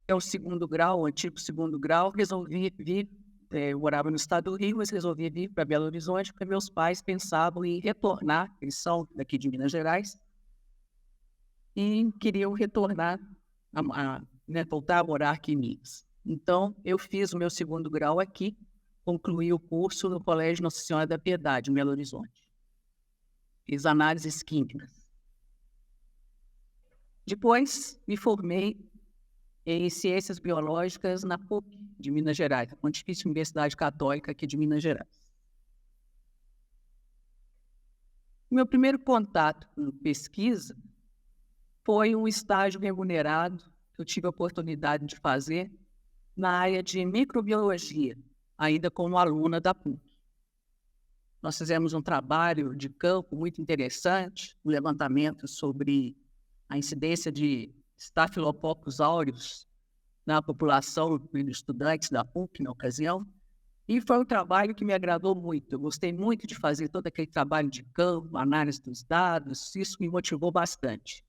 É o segundo grau, o antigo segundo grau, resolvi vir, eu morava no estado do Rio, mas resolvi vir para Belo Horizonte, porque meus pais pensavam em retornar, eles são daqui de Minas Gerais, e queriam retornar, né, voltar a morar aqui em Minas. Então, eu fiz o meu segundo grau aqui, concluí o curso no Colégio Nossa Senhora da Piedade, em Belo Horizonte. Fiz análises químicas. Depois, me formei em Ciências Biológicas na PUC de Minas Gerais, a Pontifícia Universidade Católica aqui de Minas Gerais. Meu primeiro contato com pesquisa foi um estágio remunerado que eu tive a oportunidade de fazer na área de microbiologia, ainda como aluna da PUC. Nós fizemos um trabalho de campo muito interessante, um levantamento sobre a incidência de Staphylococcus aureus na população de estudantes da PUC na ocasião, e foi um trabalho que me agradou muito. Eu gostei muito de fazer todo aquele trabalho de campo, análise dos dados, isso me motivou bastante.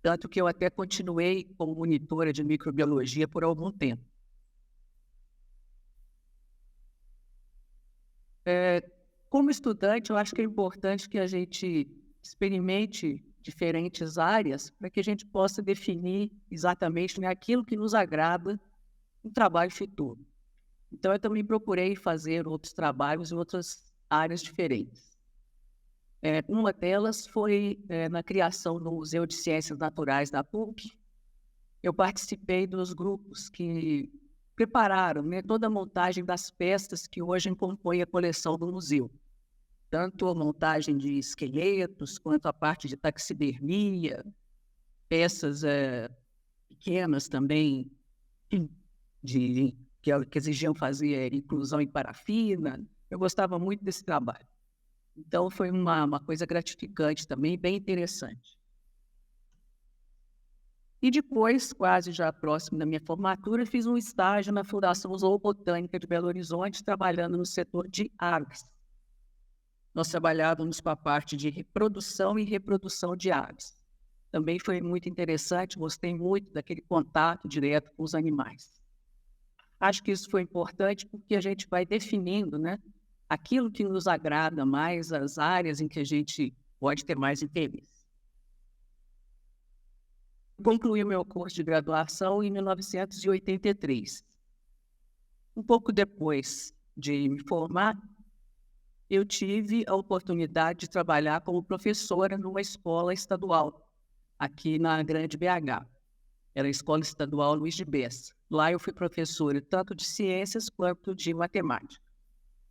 Tanto que eu até continuei como monitora de microbiologia por algum tempo. Como estudante, eu acho que é importante que a gente experimente diferentes áreas para que a gente possa definir exatamente, né, aquilo que nos agrada no trabalho futuro. Então, eu também procurei fazer outros trabalhos em outras áreas diferentes. Uma delas foi na criação do Museu de Ciências Naturais da PUC. Eu participei dos grupos que prepararam, né, toda a montagem das peças que hoje compõem a coleção do museu. Tanto a montagem de esqueletos, quanto a parte de taxidermia, peças pequenas também, que exigiam fazer inclusão em parafina. Eu gostava muito desse trabalho. Então, foi uma coisa gratificante também, bem interessante. E depois, quase já próximo da minha formatura, fiz um estágio na Fundação Zoobotânica de Belo Horizonte, trabalhando no setor de aves. Nós trabalhávamos com a parte de reprodução e reprodução de aves. Também foi muito interessante, gostei muito daquele contato direto com os animais. Acho que isso foi importante porque a gente vai definindo, né, aquilo que nos agrada mais, as áreas em que a gente pode ter mais interesse. Concluí o meu curso de graduação em 1983. Um pouco depois de me formar, eu tive a oportunidade de trabalhar como professora numa escola estadual, aqui na Grande BH. Era a Escola Estadual Luiz de Bessa. Lá eu fui professora tanto de ciências quanto de matemática.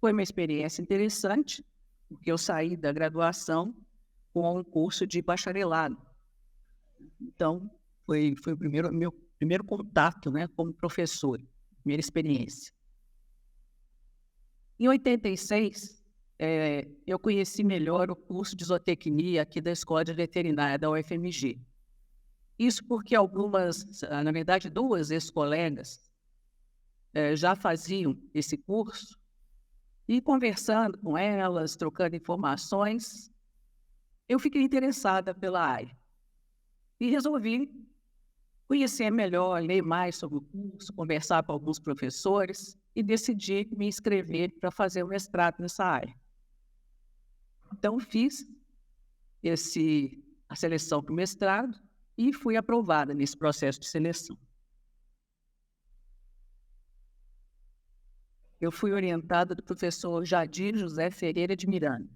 Foi uma experiência interessante, porque eu saí da graduação com um curso de bacharelado. Então, foi o meu primeiro contato, né, como professor, primeira experiência. Em 86, eu conheci melhor o curso de zootecnia aqui da Escola de Veterinária da UFMG. Isso porque na verdade, duas ex-colegas já faziam esse curso, e conversando com elas, trocando informações, eu fiquei interessada pela área. E resolvi conhecer melhor, ler mais sobre o curso, conversar com alguns professores e decidi me inscrever para fazer o mestrado nessa área. Então, fiz a seleção para o mestrado e fui aprovada nesse processo de seleção. Eu fui orientada do professor Jadir José Ferreira de Miranda,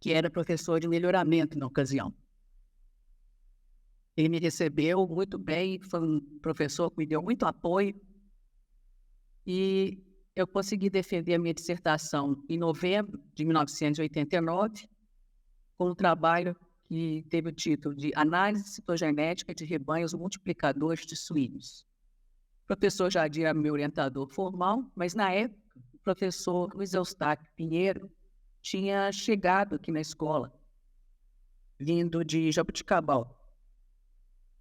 que era professor de melhoramento na ocasião. Ele me recebeu muito bem, foi um professor que me deu muito apoio, e eu consegui defender a minha dissertação em novembro de 1989, com um trabalho que teve o título de Análise Citogenética de Rebanhos Multiplicadores de Suínos. O professor Jadir era meu orientador formal, mas na época o professor Luiz Eustáquio Pinheiro tinha chegado aqui na escola, vindo de Jaboticabal.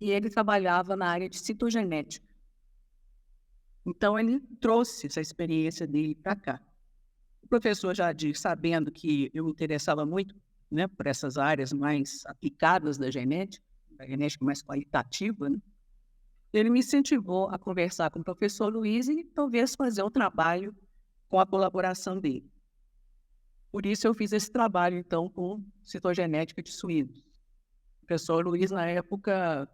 E ele trabalhava na área de citogenética. Então, ele trouxe essa experiência dele para cá. O professor Jadir, sabendo que eu me interessava muito, né, por essas áreas mais aplicadas da genética, a genética mais qualitativa, né? Ele me incentivou a conversar com o professor Luiz e talvez fazer um trabalho com a colaboração dele. Por isso eu fiz esse trabalho, então, com citogenética de suínos. O professor Luiz, na época,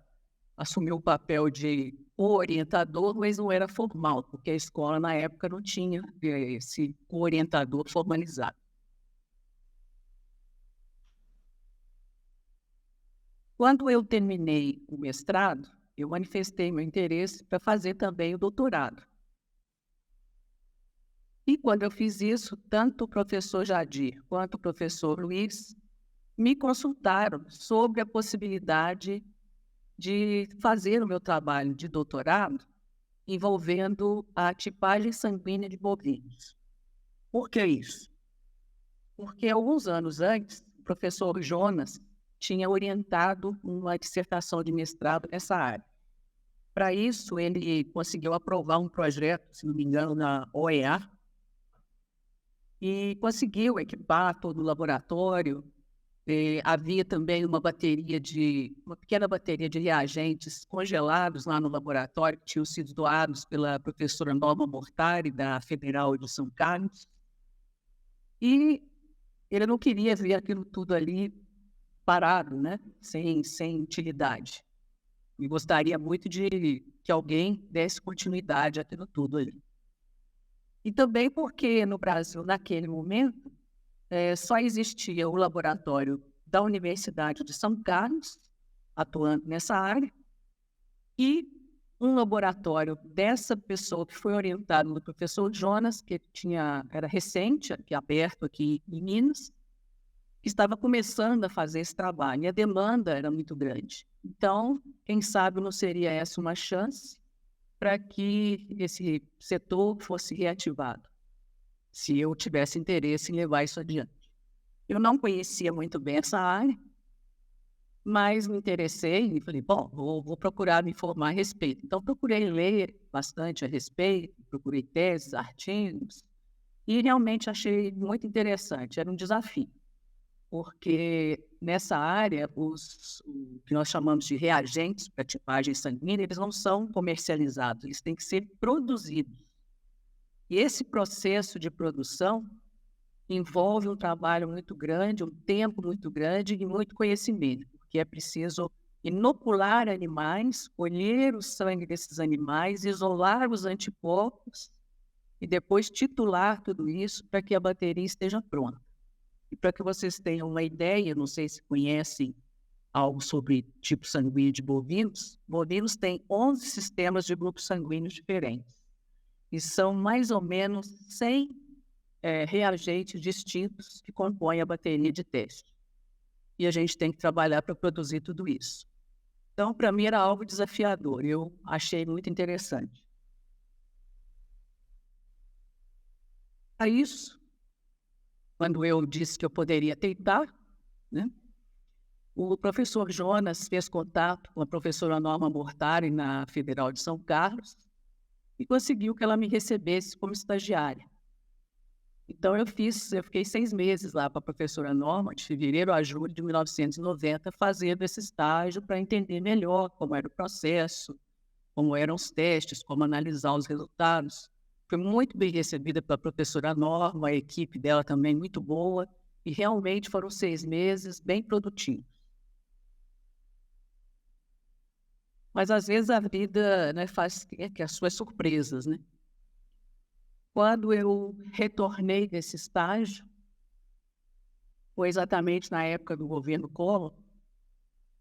assumiu o papel de orientador, mas não era formal, porque a escola, na época, não tinha esse orientador formalizado. Quando eu terminei o mestrado, eu manifestei meu interesse para fazer também o doutorado. E quando eu fiz isso, tanto o professor Jadir quanto o professor Luiz me consultaram sobre a possibilidade de fazer o meu trabalho de doutorado envolvendo a tipagem sanguínea de bovinos. Por que isso? Porque alguns anos antes, o professor Jonas tinha orientado uma dissertação de mestrado nessa área. Para isso, ele conseguiu aprovar um projeto, se não me engano, na OEA, e conseguiu equipar todo o laboratório. Havia também uma pequena bateria de reagentes congelados lá no laboratório, que tinham sido doados pela professora Norma Mortari, da Federal de São Carlos. E ele não queria ver aquilo tudo ali parado, né? Sem utilidade. E gostaria muito de que alguém desse continuidade àquilo tudo ali. E também porque no Brasil, naquele momento, só existia o laboratório da Universidade de São Carlos, atuando nessa área, e um laboratório dessa pessoa que foi orientado do professor Jonas, que era recente, aberto aqui em Minas, que estava começando a fazer esse trabalho, e a demanda era muito grande. Então, quem sabe não seria essa uma chance para que esse setor fosse reativado, se eu tivesse interesse em levar isso adiante. Eu não conhecia muito bem essa área, mas me interessei e falei, bom, vou procurar me informar a respeito. Então, procurei ler bastante a respeito, procurei teses, artigos, e realmente achei muito interessante, era um desafio, porque nessa área, o que nós chamamos de reagentes para tipagem sanguínea, eles não são comercializados, eles têm que ser produzidos. E esse processo de produção envolve um trabalho muito grande, um tempo muito grande e muito conhecimento, porque é preciso inocular animais, colher o sangue desses animais, isolar os anticorpos e depois titular tudo isso para que a bateria esteja pronta. E para que vocês tenham uma ideia, não sei se conhecem algo sobre tipo sanguíneo de bovinos, bovinos têm 11 sistemas de grupos sanguíneos diferentes. E são mais ou menos 100 reagentes distintos que compõem a bateria de teste. E a gente tem que trabalhar para produzir tudo isso. Então, para mim, era algo desafiador. Eu achei muito interessante. A isso, quando eu disse que eu poderia tentar, né, o professor Jonas fez contato com a professora Norma Mortari na Federal de São Carlos e conseguiu que ela me recebesse como estagiária. Então, eu fiquei 6 meses lá para a professora Norma, de fevereiro a julho de 1990, fazendo esse estágio para entender melhor como era o processo, como eram os testes, como analisar os resultados. Foi muito bem recebida pela professora Norma, a equipe dela também muito boa, e realmente foram 6 meses bem produtivos. Mas, às vezes, a vida, né, faz as suas surpresas, né? Quando eu retornei desse estágio, foi exatamente na época do governo Collor,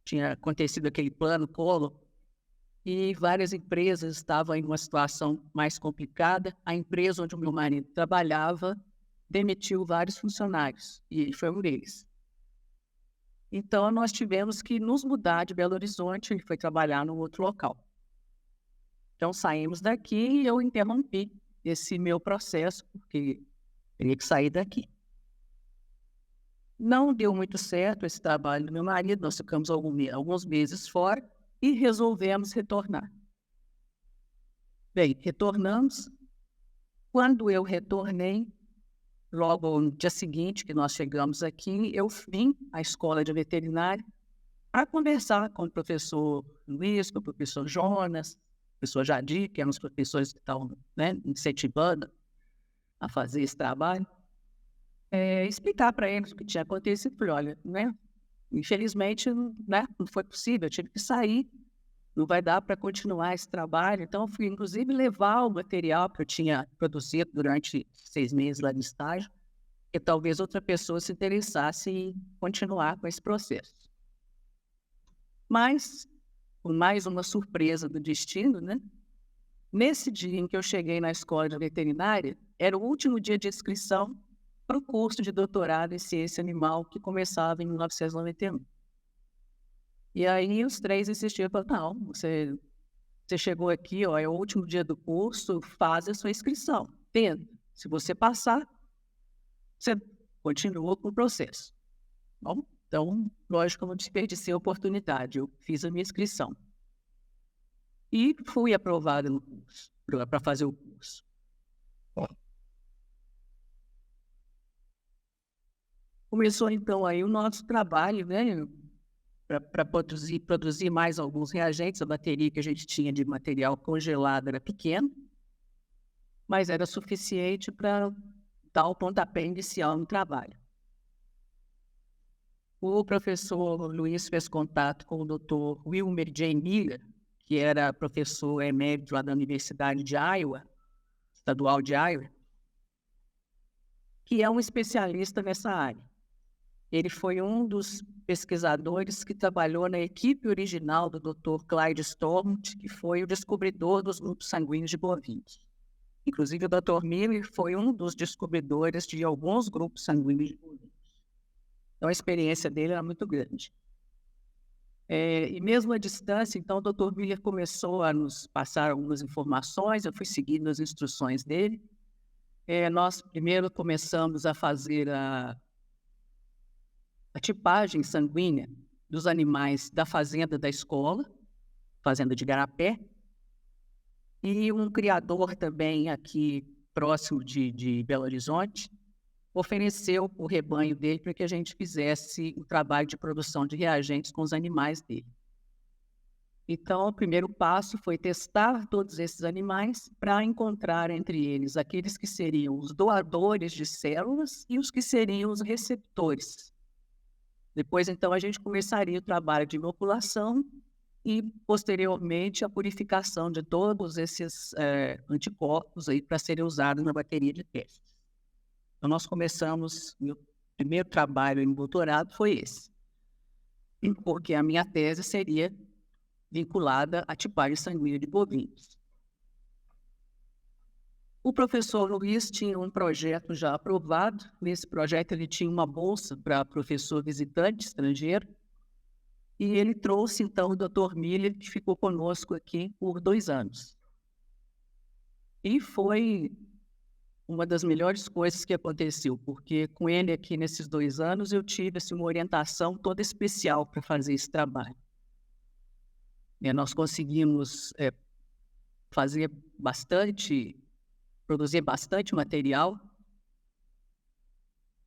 tinha acontecido aquele plano Collor, e várias empresas estavam em uma situação mais complicada. A empresa onde o meu marido trabalhava demitiu vários funcionários, e ele foi um deles. Então, nós tivemos que nos mudar de Belo Horizonte, ele foi trabalhar num outro local. Então, saímos daqui e eu interrompi esse meu processo, porque teria que sair daqui. Não deu muito certo esse trabalho do meu marido, nós ficamos alguns meses fora e resolvemos retornar. Bem, retornamos. Quando eu retornei, logo no dia seguinte que nós chegamos aqui, eu vim à escola de veterinária para conversar com o professor Luiz, com o professor Jonas, o professor Jadir, que eram os professores que estavam, né, incentivando a fazer esse trabalho, explicar para eles o que tinha acontecido. Falei, olha, né, infelizmente, né, não foi possível, eu tive que sair, não vai dar para continuar esse trabalho. Então, eu fui, inclusive, levar o material que eu tinha produzido durante 6 meses lá no estágio, que talvez outra pessoa se interessasse em continuar com esse processo. Mas, com mais uma surpresa do destino, né? Nesse dia em que eu cheguei na escola de veterinária, era o último dia de inscrição para o curso de doutorado em ciência animal que começava em 1991. E aí os 3 insistiram, falaram, não, você chegou aqui, ó, é o último dia do curso, faz a sua inscrição, tenta. Se você passar, você continua com o processo. Bom, então, lógico, eu não desperdicei a oportunidade, eu fiz a minha inscrição. E fui aprovada no curso, para fazer o curso. Começou, então, aí o nosso trabalho, né, para produzir mais alguns reagentes. A bateria que a gente tinha de material congelado era pequena, mas era suficiente para dar o pontapé inicial no trabalho. O professor Luiz fez contato com o Dr. Wilmer J. Miller, que era professor emérito lá da Universidade de Iowa, estadual de Iowa, que é um especialista nessa área. Ele foi um dos pesquisadores que trabalhou na equipe original do Dr. Clyde Stormont, que foi o descobridor dos grupos sanguíneos de bovinos. Inclusive, o Dr. Miller foi um dos descobridores de alguns grupos sanguíneos de bovinos. Então, a experiência dele era muito grande. E mesmo à distância, então, o Dr. Miller começou a nos passar algumas informações, eu fui seguindo as instruções dele. Nós primeiro começamos a fazer a tipagem sanguínea dos animais da fazenda da escola, fazenda de Garapé, e um criador também aqui próximo de Belo Horizonte ofereceu o rebanho dele para que a gente fizesse o trabalho de produção de reagentes com os animais dele. Então, o primeiro passo foi testar todos esses animais para encontrar entre eles aqueles que seriam os doadores de células e os que seriam os receptores. Depois, então, a gente começaria o trabalho de inoculação e, posteriormente, a purificação de todos esses anticorpos aí para serem usados na bateria de testes. Então, nós começamos, meu primeiro trabalho em doutorado foi esse, porque a minha tese seria vinculada à tipagem sanguínea de bovinos. O professor Luiz tinha um projeto já aprovado. Nesse projeto, ele tinha uma bolsa para professor visitante estrangeiro. E ele trouxe, então, o Dr. Miller, que ficou conosco aqui por 2 anos. E foi uma das melhores coisas que aconteceu, porque com ele aqui nesses 2 anos, eu tive assim, uma orientação toda especial para fazer esse trabalho. Nós conseguimos produzir bastante material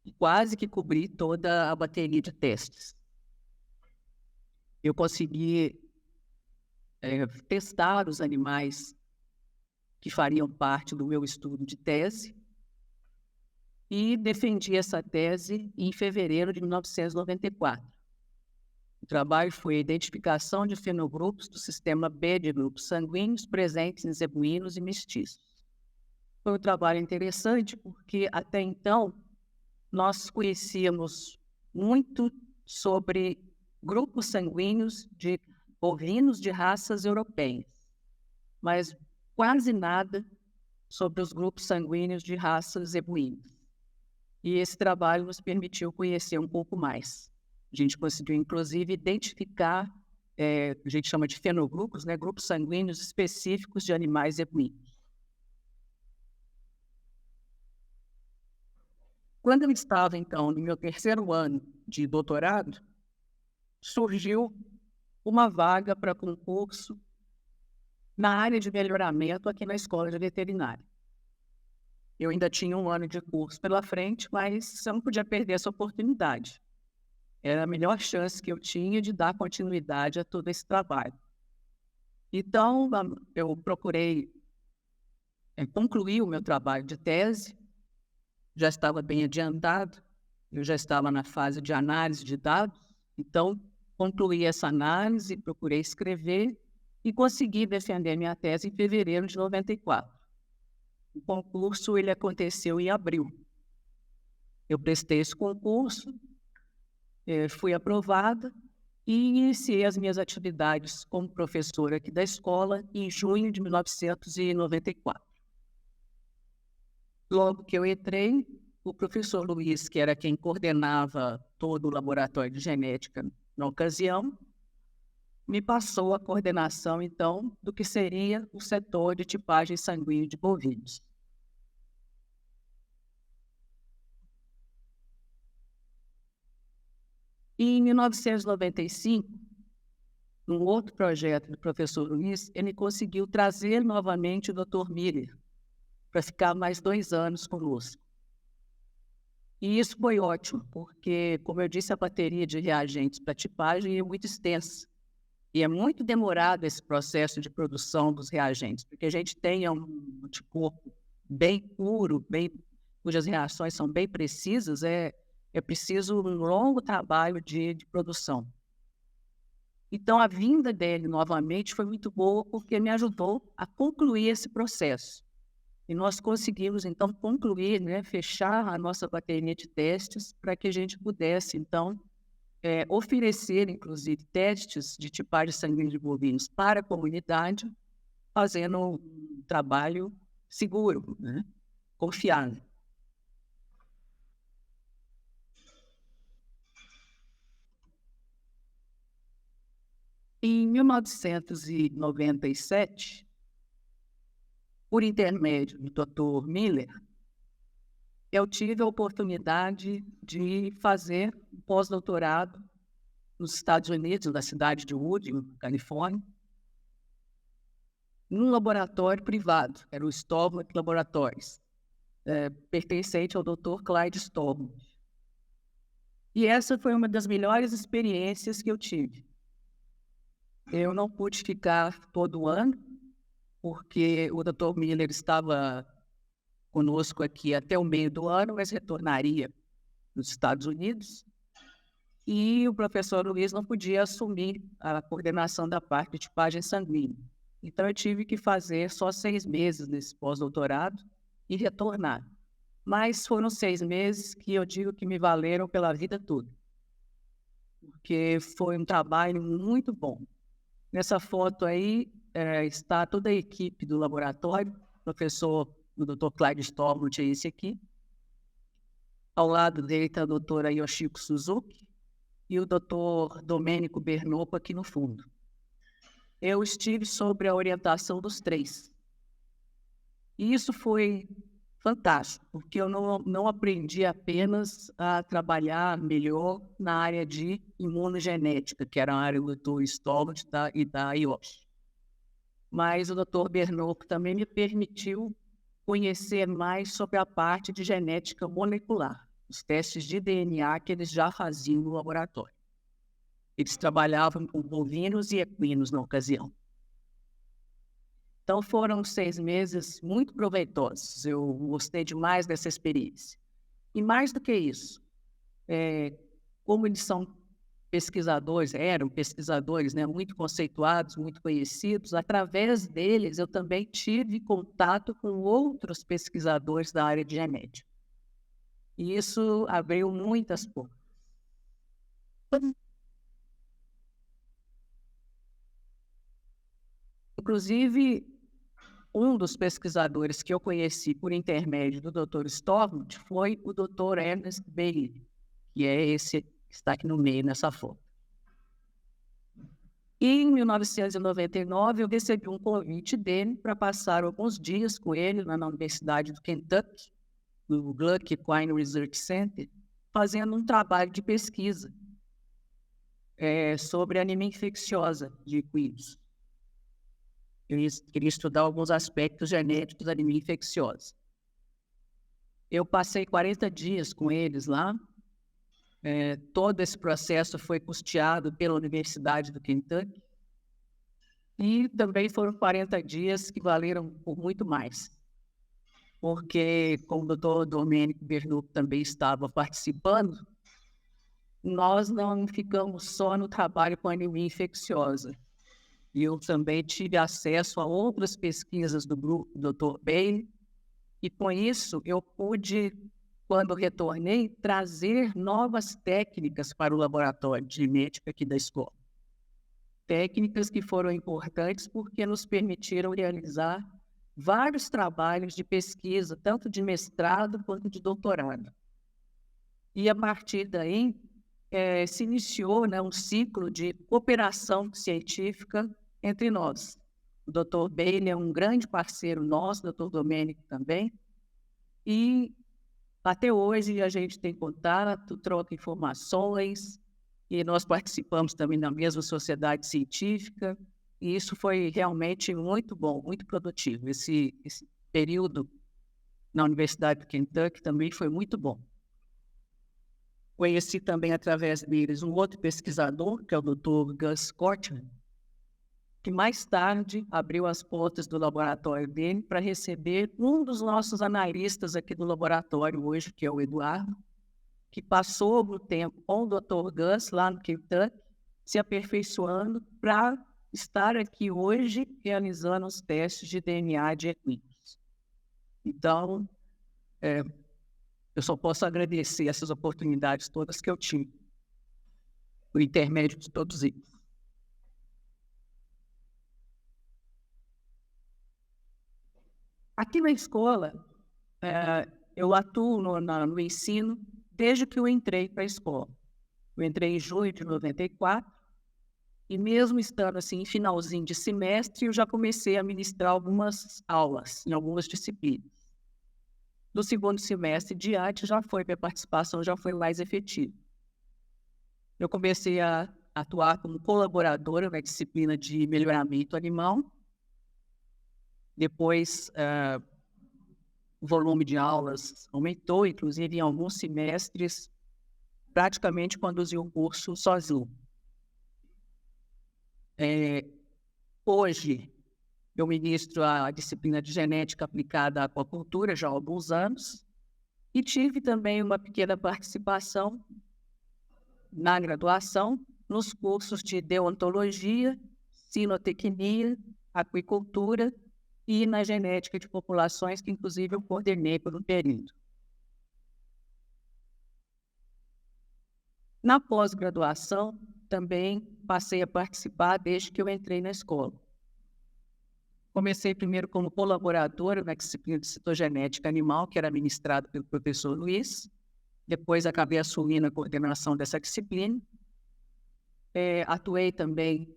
e quase que cobrir toda a bateria de testes. Eu consegui testar os animais que fariam parte do meu estudo de tese e defendi essa tese em fevereiro de 1994. O trabalho foi a identificação de fenogrupos do sistema B de grupos sanguíneos presentes em zebuínos e mestiços. Foi um trabalho interessante porque, até então, nós conhecíamos muito sobre grupos sanguíneos de bovinos de raças europeias, mas quase nada sobre os grupos sanguíneos de raças zebuínas. E esse trabalho nos permitiu conhecer um pouco mais. A gente conseguiu, inclusive, identificar, a gente chama de fenogrupos, né, grupos sanguíneos específicos de animais zebuínos. Quando eu estava, então, no meu 3º ano de doutorado, surgiu uma vaga para concurso na área de melhoramento aqui na escola de veterinária. Eu ainda tinha 1 ano de curso pela frente, mas eu não podia perder essa oportunidade. era a melhor chance que eu tinha de dar continuidade a todo esse trabalho. Então, eu procurei concluir o meu trabalho de tese, já estava bem adiantado, eu já estava na fase de análise de dados, então concluí essa análise, procurei escrever e consegui defender minha tese em fevereiro de 94. O concurso ele aconteceu em abril. Eu prestei esse concurso, fui aprovada e iniciei as minhas atividades como professora aqui da escola em junho de 1994. Logo que eu entrei, o professor Luiz, que era quem coordenava todo o laboratório de genética na ocasião, me passou a coordenação, então, do que seria o setor de tipagem sanguínea de bovinos. E em 1995, num outro projeto do professor Luiz, ele conseguiu trazer novamente o Dr. Miller para ficar mais 2 anos conosco. E isso foi ótimo, porque, como eu disse, a bateria de reagentes para tipagem é muito extensa. E é muito demorado esse processo de produção dos reagentes, porque a gente tem um anticorpo bem puro, cujas reações são bem precisas, é preciso um longo trabalho de produção. Então, a vinda dele novamente foi muito boa, porque me ajudou a concluir esse processo. E nós conseguimos, então, concluir, fechar a nossa bateria de testes para que a gente pudesse, então, oferecer, inclusive, testes de tipagem sanguínea de bovinos para a comunidade, fazendo um trabalho seguro, confiável. Em 1997, por intermédio do Dr. Miller, eu tive a oportunidade de fazer um pós-doutorado nos Estados Unidos, na cidade de Woodland, Califórnia, num laboratório privado, era o Stormont Laboratories, pertencente ao Dr. Clyde Stormont. E essa foi uma das melhores experiências que eu tive. Eu não pude ficar todo ano, porque o Dr. Miller estava conosco aqui até o meio do ano, mas retornaria nos Estados Unidos. E o professor Luiz não podia assumir a coordenação da parte de tipagem sanguínea. Então, eu tive que fazer só 6 meses nesse pós-doutorado e retornar. Mas foram 6 meses que eu digo que me valeram pela vida toda, porque foi um trabalho muito bom. Nessa foto aí está toda a equipe do laboratório, o Dr. Clyde Stormont é esse aqui. Ao lado dele está a doutora Yoshiko Suzuki e o Dr. Domênico Bernocco aqui no fundo. Eu estive sob a orientação dos 3. E isso foi fantástico, porque eu não aprendi apenas a trabalhar melhor na área de imunogenética, que era a área do Dr. Stormont e da Yoshi. Mas o Dr. Bernocco também me permitiu conhecer mais sobre a parte de genética molecular, os testes de DNA que eles já faziam no laboratório. Eles trabalhavam com bovinos e equinos na ocasião. Então, foram 6 meses muito proveitosos. Eu gostei demais dessa experiência. E mais do que isso, como eles são pesquisadores, eram pesquisadores, muito conceituados, muito conhecidos, através deles eu também tive contato com outros pesquisadores da área de genética. E isso abriu muitas portas. Inclusive, um dos pesquisadores que eu conheci por intermédio do Dr. Stormont foi o Dr. Ernest Bailey, que é esse que está aqui no meio nessa foto. E em 1999, eu recebi um convite dele para passar alguns dias com ele na Universidade do Kentucky, no Gluck Equine Research Center, fazendo um trabalho de pesquisa sobre anemia infecciosa de equinos. Eu queria estudar alguns aspectos genéticos da anemia infecciosa. Eu passei 40 dias com eles lá Todo esse processo foi custeado pela Universidade do Kentucky e também foram 40 dias que valeram por muito mais, porque, como o doutor Domênico Bernoulli também estava participando, nós não ficamos só no trabalho com anemia infecciosa. Eu também tive acesso a outras pesquisas do grupo do Dr. Bailey, e com isso eu pude, quando retornei, trazer novas técnicas para o laboratório de genética aqui da escola. Técnicas que foram importantes porque nos permitiram realizar vários trabalhos de pesquisa, tanto de mestrado quanto de doutorado. E a partir daí, se iniciou, né, um ciclo de cooperação científica entre nós. O Dr. Bailey é um grande parceiro nosso, o Dr. Domênico também, e até hoje a gente tem contato, troca informações, e nós participamos também da mesma sociedade científica, e isso foi realmente muito bom, muito produtivo. Esse período na Universidade do Kentucky também foi muito bom. Conheci também, através deles, um outro pesquisador, que é o Dr. Gus Cortland, que mais tarde abriu as portas do laboratório dele para receber um dos nossos analistas aqui do laboratório hoje, que é o Eduardo, que passou algum tempo com o Dr. Gus lá no Kentucky, se aperfeiçoando para estar aqui hoje realizando os testes de DNA de equinos. Então, eu só posso agradecer essas oportunidades todas que eu tive, por intermédio de todos eles. Aqui na escola, eu atuo no ensino desde que eu entrei para a escola. Eu entrei em julho de 94 e mesmo estando assim em finalzinho de semestre, eu já comecei a ministrar algumas aulas em algumas disciplinas. Do segundo semestre diante, minha participação já foi mais efetiva. Eu comecei a atuar como colaboradora na disciplina de melhoramento animal. Depois, o volume de aulas aumentou, inclusive em alguns semestres, praticamente conduzi o curso sozinho. Hoje, eu ministro a disciplina de genética aplicada à aquacultura já há alguns anos e tive também uma pequena participação na graduação nos cursos de deontologia, sinotecnia, aquicultura e na genética de populações, que inclusive eu coordenei por um período. Na pós-graduação, também passei a participar desde que eu entrei na escola. Comecei primeiro como colaboradora na disciplina de citogenética animal, que era ministrada pelo professor Luiz. Depois acabei assumindo a coordenação dessa disciplina. Atuei também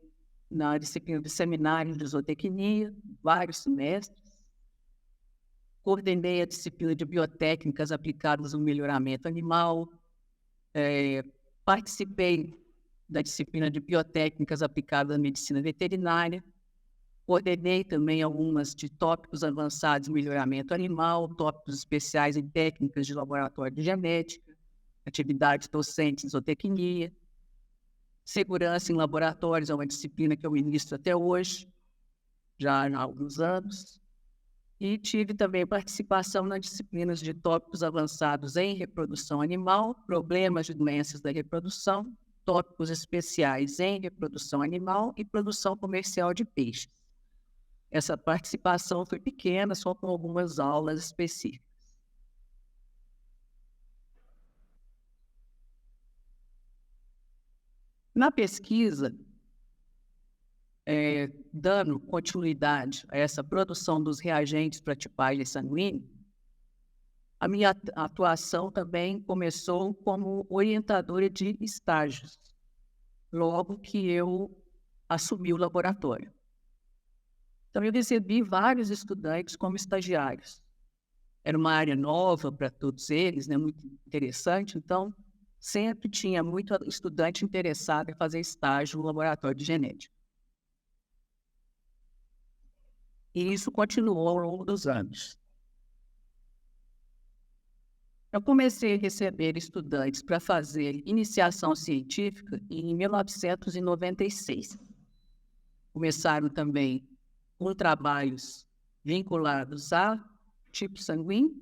na disciplina de seminário de zootecnia, vários semestres. Coordenei a disciplina de biotécnicas aplicadas no melhoramento animal. Participei da disciplina de biotécnicas aplicadas à medicina veterinária. Coordenei também algumas de tópicos avançados em melhoramento animal, tópicos especiais em técnicas de laboratório de genética, atividades docentes em zootecnia. Segurança em laboratórios é uma disciplina que eu ministro até hoje, já há alguns anos. E tive também participação nas disciplinas de tópicos avançados em reprodução animal, problemas de doenças da reprodução, tópicos especiais em reprodução animal e produção comercial de peixes. Essa participação foi pequena, só com algumas aulas específicas. Na pesquisa, dando continuidade a essa produção dos reagentes para tipagem sanguínea, a minha atuação também começou como orientadora de estágios, logo que eu assumi o laboratório. Então, eu recebi vários estudantes como estagiários. Era uma área nova para todos eles, né, muito interessante, então sempre tinha muito estudante interessado em fazer estágio no laboratório de genética. E isso continuou ao longo dos anos. Eu comecei a receber estudantes para fazer iniciação científica em 1996. Começaram também com trabalhos vinculados a tipo sanguíneo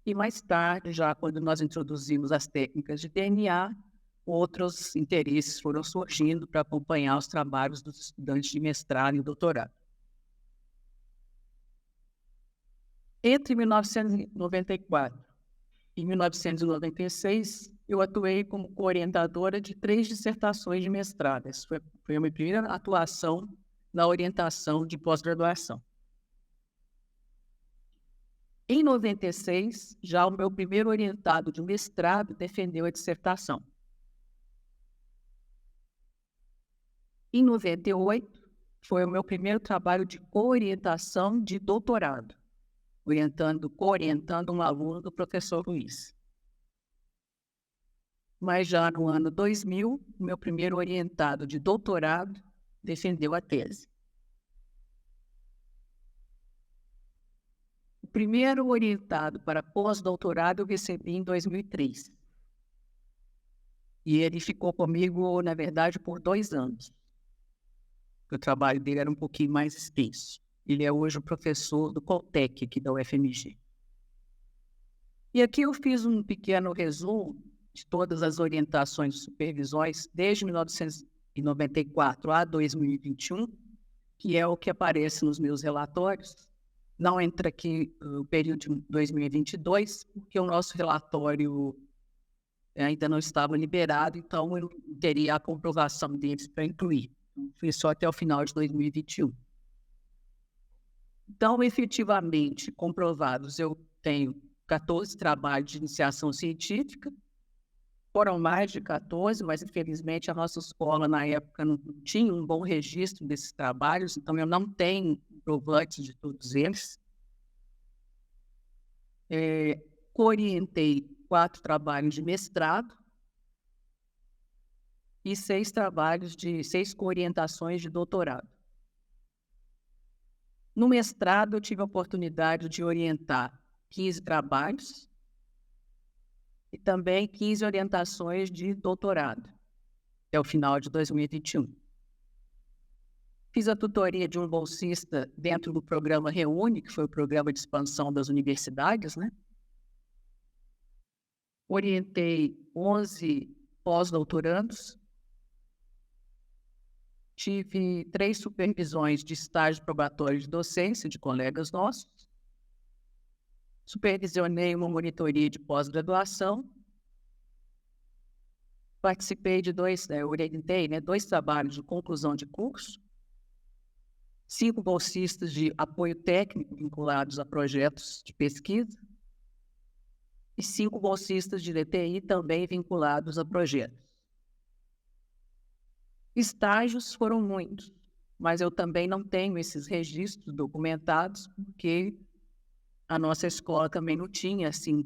e mais tarde, já quando nós introduzimos as técnicas de DNA, outros interesses foram surgindo para acompanhar os trabalhos dos estudantes de mestrado e doutorado. Entre 1994 e 1996, eu atuei como orientadora de 3 dissertações de mestrado. Essa foi a minha primeira atuação na orientação de pós-graduação. Em 96, já o meu primeiro orientado de mestrado defendeu a dissertação. Em 98, foi o meu primeiro trabalho de orientação de doutorado, coorientando um aluno do professor Luiz. Mas já no ano 2000, o meu primeiro orientado de doutorado defendeu a tese. O primeiro orientado para pós-doutorado eu recebi em 2003. E ele ficou comigo, na verdade, por 2 anos. O trabalho dele era um pouquinho mais extenso. Ele é hoje o professor do Coltec, aqui da UFMG. E aqui eu fiz um pequeno resumo de todas as orientações e supervisões desde 1994 a 2021, que é o que aparece nos meus relatórios. Não entra aqui o período de 2022, porque o nosso relatório ainda não estava liberado, então eu teria a comprovação deles para incluir. Foi só até o final de 2021. Então, efetivamente, comprovados, eu tenho 14 trabalhos de iniciação científica. Foram mais de 14, mas infelizmente a nossa escola na época não tinha um bom registro desses trabalhos, então eu não tenho comprovantes de todos eles. Orientei 4 trabalhos de mestrado e 6 coorientações de doutorado. No mestrado, eu tive a oportunidade de orientar 15 trabalhos e também 15 orientações de doutorado, até o final de 2021. Fiz a tutoria de um bolsista dentro do programa Reúne, que foi o programa de expansão das universidades, né? Orientei 11 pós-doutorandos. Tive 3 supervisões de estágio probatório de docência de colegas nossos. Supervisionei uma monitoria de pós-graduação. Participei de orientei 2 trabalhos de conclusão de curso. 5 bolsistas de apoio técnico vinculados a projetos de pesquisa. E 5 bolsistas de DTI também vinculados a projetos. Estágios foram muitos, mas eu também não tenho esses registros documentados, porque a nossa escola também não tinha assim,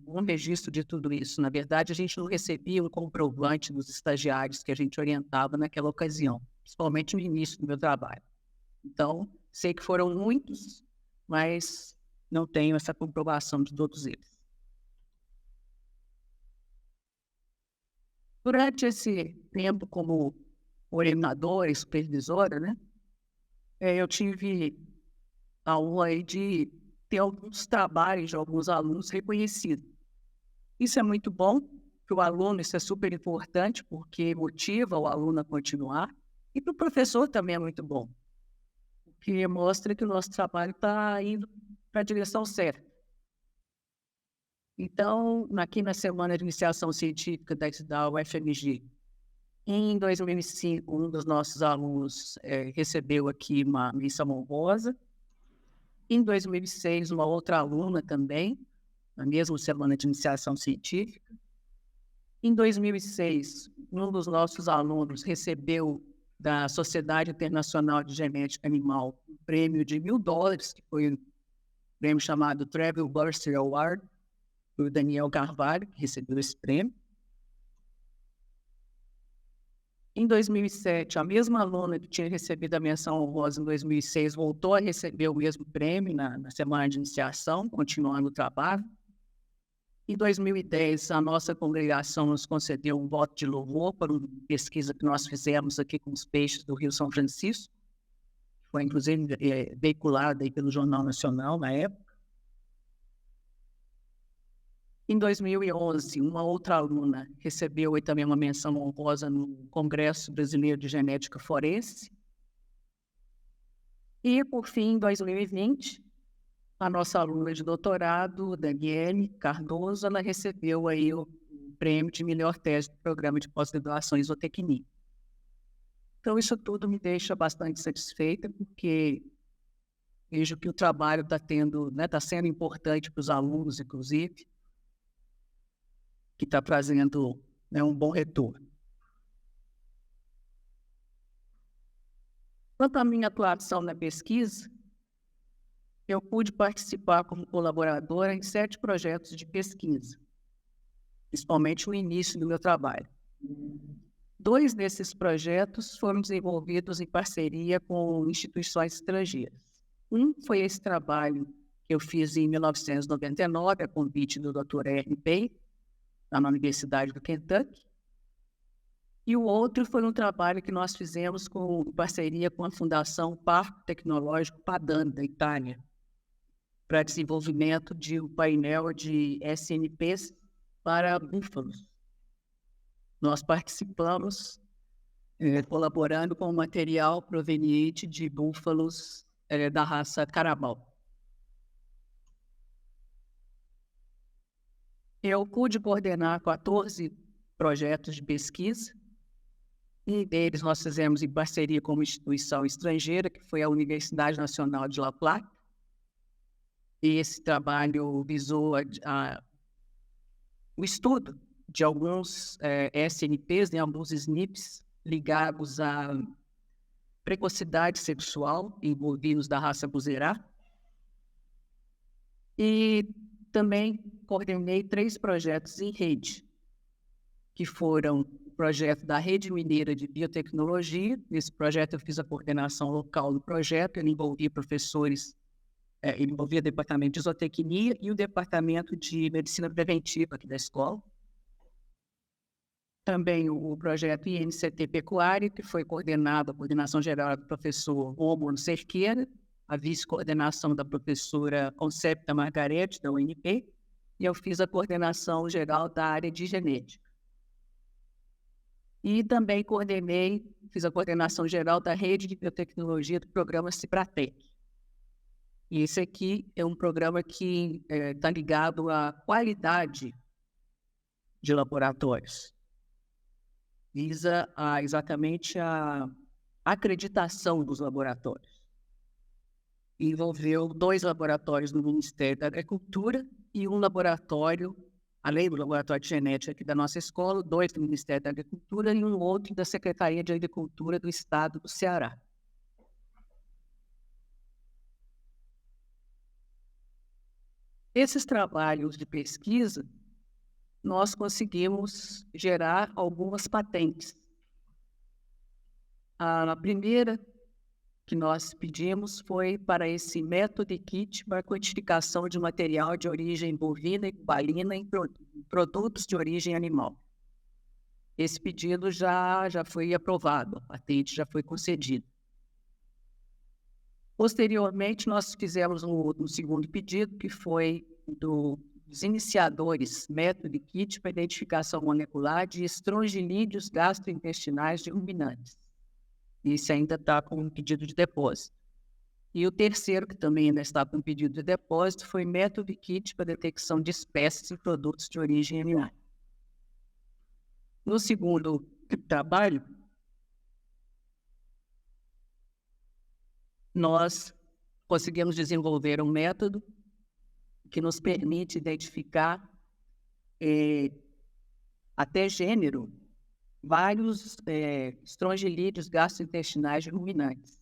um registro de tudo isso. Na verdade, a gente não recebia um comprovante dos estagiários que a gente orientava naquela ocasião, principalmente no início do meu trabalho. Então, sei que foram muitos, mas não tenho essa comprovação de todos eles. Durante esse tempo como orientadora e supervisora, né, eu tive a honra de ter alguns trabalhos de alguns alunos reconhecidos. Isso é muito bom para o aluno, isso é super importante, porque motiva o aluno a continuar. E para o professor também é muito bom, porque mostra que o nosso trabalho está indo para a direção certa. Então, aqui na Semana de Iniciação Científica da UFMG, em 2005, um dos nossos alunos recebeu aqui uma menção honrosa. Em 2006, uma outra aluna também, na mesma Semana de Iniciação Científica. Em 2006, um dos nossos alunos recebeu da Sociedade Internacional de Genética Animal um prêmio de $1.000, que foi um prêmio chamado Travel Bursary Award, o Daniel Carvalho, que recebeu esse prêmio. Em 2007, a mesma aluna que tinha recebido a menção honrosa em 2006 voltou a receber o mesmo prêmio na Semana de Iniciação, continuando o trabalho. Em 2010, a nossa congregação nos concedeu um voto de louvor para uma pesquisa que nós fizemos aqui com os peixes do Rio São Francisco. Foi, inclusive, veiculada aí pelo Jornal Nacional na época. Em 2011, uma outra aluna recebeu aí também uma menção honrosa no Congresso Brasileiro de Genética Forense. E, por fim, em 2020, a nossa aluna de doutorado, Daniele Cardoso, ela recebeu aí o prêmio de melhor tese do programa de pós-graduação em zootecnia. Então, isso tudo me deixa bastante satisfeita, porque vejo que o trabalho está sendo importante para os alunos, inclusive, que está trazendo, né, um bom retorno. Quanto à minha atuação na pesquisa, eu pude participar como colaboradora em 7 projetos de pesquisa, principalmente no início do meu trabalho. 2 desses projetos foram desenvolvidos em parceria com instituições estrangeiras. Um foi esse trabalho que eu fiz em 1999, a convite do Dr. R. Pei, lá na Universidade do Kentucky. E o outro foi um trabalho que nós fizemos em parceria com a Fundação Parque Tecnológico Padan, da Itália, para desenvolvimento de um painel de SNPs para búfalos. Nós participamos colaborando com material proveniente de búfalos da raça Carabao. Eu pude coordenar 14 projetos de pesquisa. Um deles nós fizemos em parceria com uma instituição estrangeira, que foi a Universidade Nacional de La Plata. E esse trabalho visou o estudo de alguns SNPs, né, alguns SNPs ligados à precocidade sexual em bovinos da raça Buzerá. E também coordenei 3 projetos em rede, que foram o projeto da Rede Mineira de Biotecnologia. Nesse projeto eu fiz a coordenação local do projeto, ele envolvia professores, ele envolvia o departamento de zootecnia e o departamento de medicina preventiva aqui da escola. Também o projeto INCT Pecuária, que foi coordenado, a coordenação geral do professor Rômulo Cerqueira, a vice-coordenação da professora Concepta Margarete, da UNP, e eu fiz a coordenação geral da área de genética. E também fiz a coordenação geral da rede de biotecnologia do programa Cipratec. E esse aqui é um programa que está ligado à qualidade de laboratórios. Visa exatamente a acreditação dos laboratórios. Envolveu 2 laboratórios do Ministério da Agricultura e um laboratório, além do laboratório de genética aqui da nossa escola, 2 do Ministério da Agricultura e um outro da Secretaria de Agricultura do Estado do Ceará. Esses trabalhos de pesquisa, nós conseguimos gerar algumas patentes. A primeira que nós pedimos foi para esse método e kit para quantificação de material de origem bovina e bubalina em produtos de origem animal. Esse pedido já foi aprovado, a patente já foi concedida. Posteriormente, nós fizemos um segundo pedido, que foi dos iniciadores, método e kit para identificação molecular de estrongilídeos gastrointestinais de ruminantes. Esse ainda está com um pedido de depósito. E o terceiro, que também ainda está com pedido de depósito, foi método e kit para detecção de espécies e produtos de origem animal. No segundo trabalho, nós conseguimos desenvolver um método que nos permite identificar até gênero vários estrongilídeos gastrointestinais de ruminantes.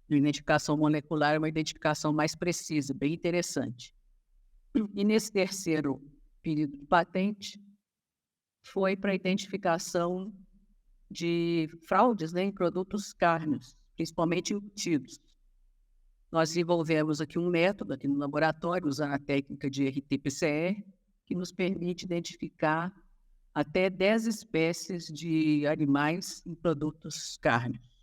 A identificação molecular é uma identificação mais precisa, bem interessante. E nesse terceiro pedido de patente, foi para a identificação de fraudes, né, em produtos cárneos, principalmente embutidos. Nós desenvolvemos aqui um método, aqui no laboratório, usando a técnica de RT-PCR, que nos permite identificar até 10 espécies de animais em produtos cárnicos.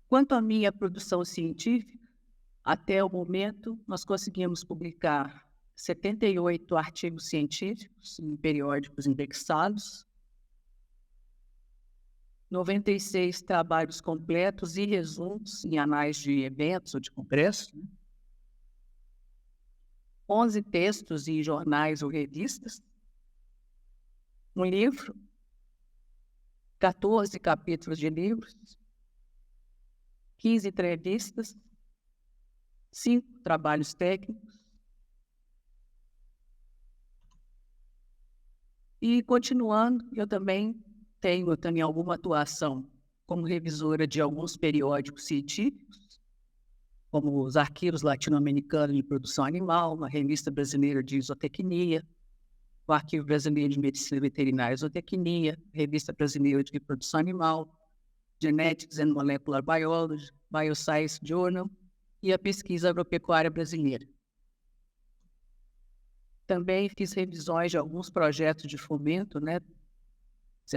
Quanto à minha produção científica, até o momento, nós conseguimos publicar 78 artigos científicos em periódicos indexados, 96 trabalhos completos e resumos em anais de eventos ou de congressos, 11 textos em jornais ou revistas, um livro, 14 capítulos de livros, 15 entrevistas, 5 trabalhos técnicos. E, continuando, eu também tenho alguma atuação como revisora de alguns periódicos científicos, como os Arquivos Latino-Americanos de Produção Animal, a Revista Brasileira de Zootecnia, o Arquivo Brasileiro de Medicina Veterinária e Zootecnia, Revista Brasileira de Reprodução Animal, Genetics and Molecular Biology, Bioscience Journal e a Pesquisa Agropecuária Brasileira. Também fiz revisões de alguns projetos de fomento,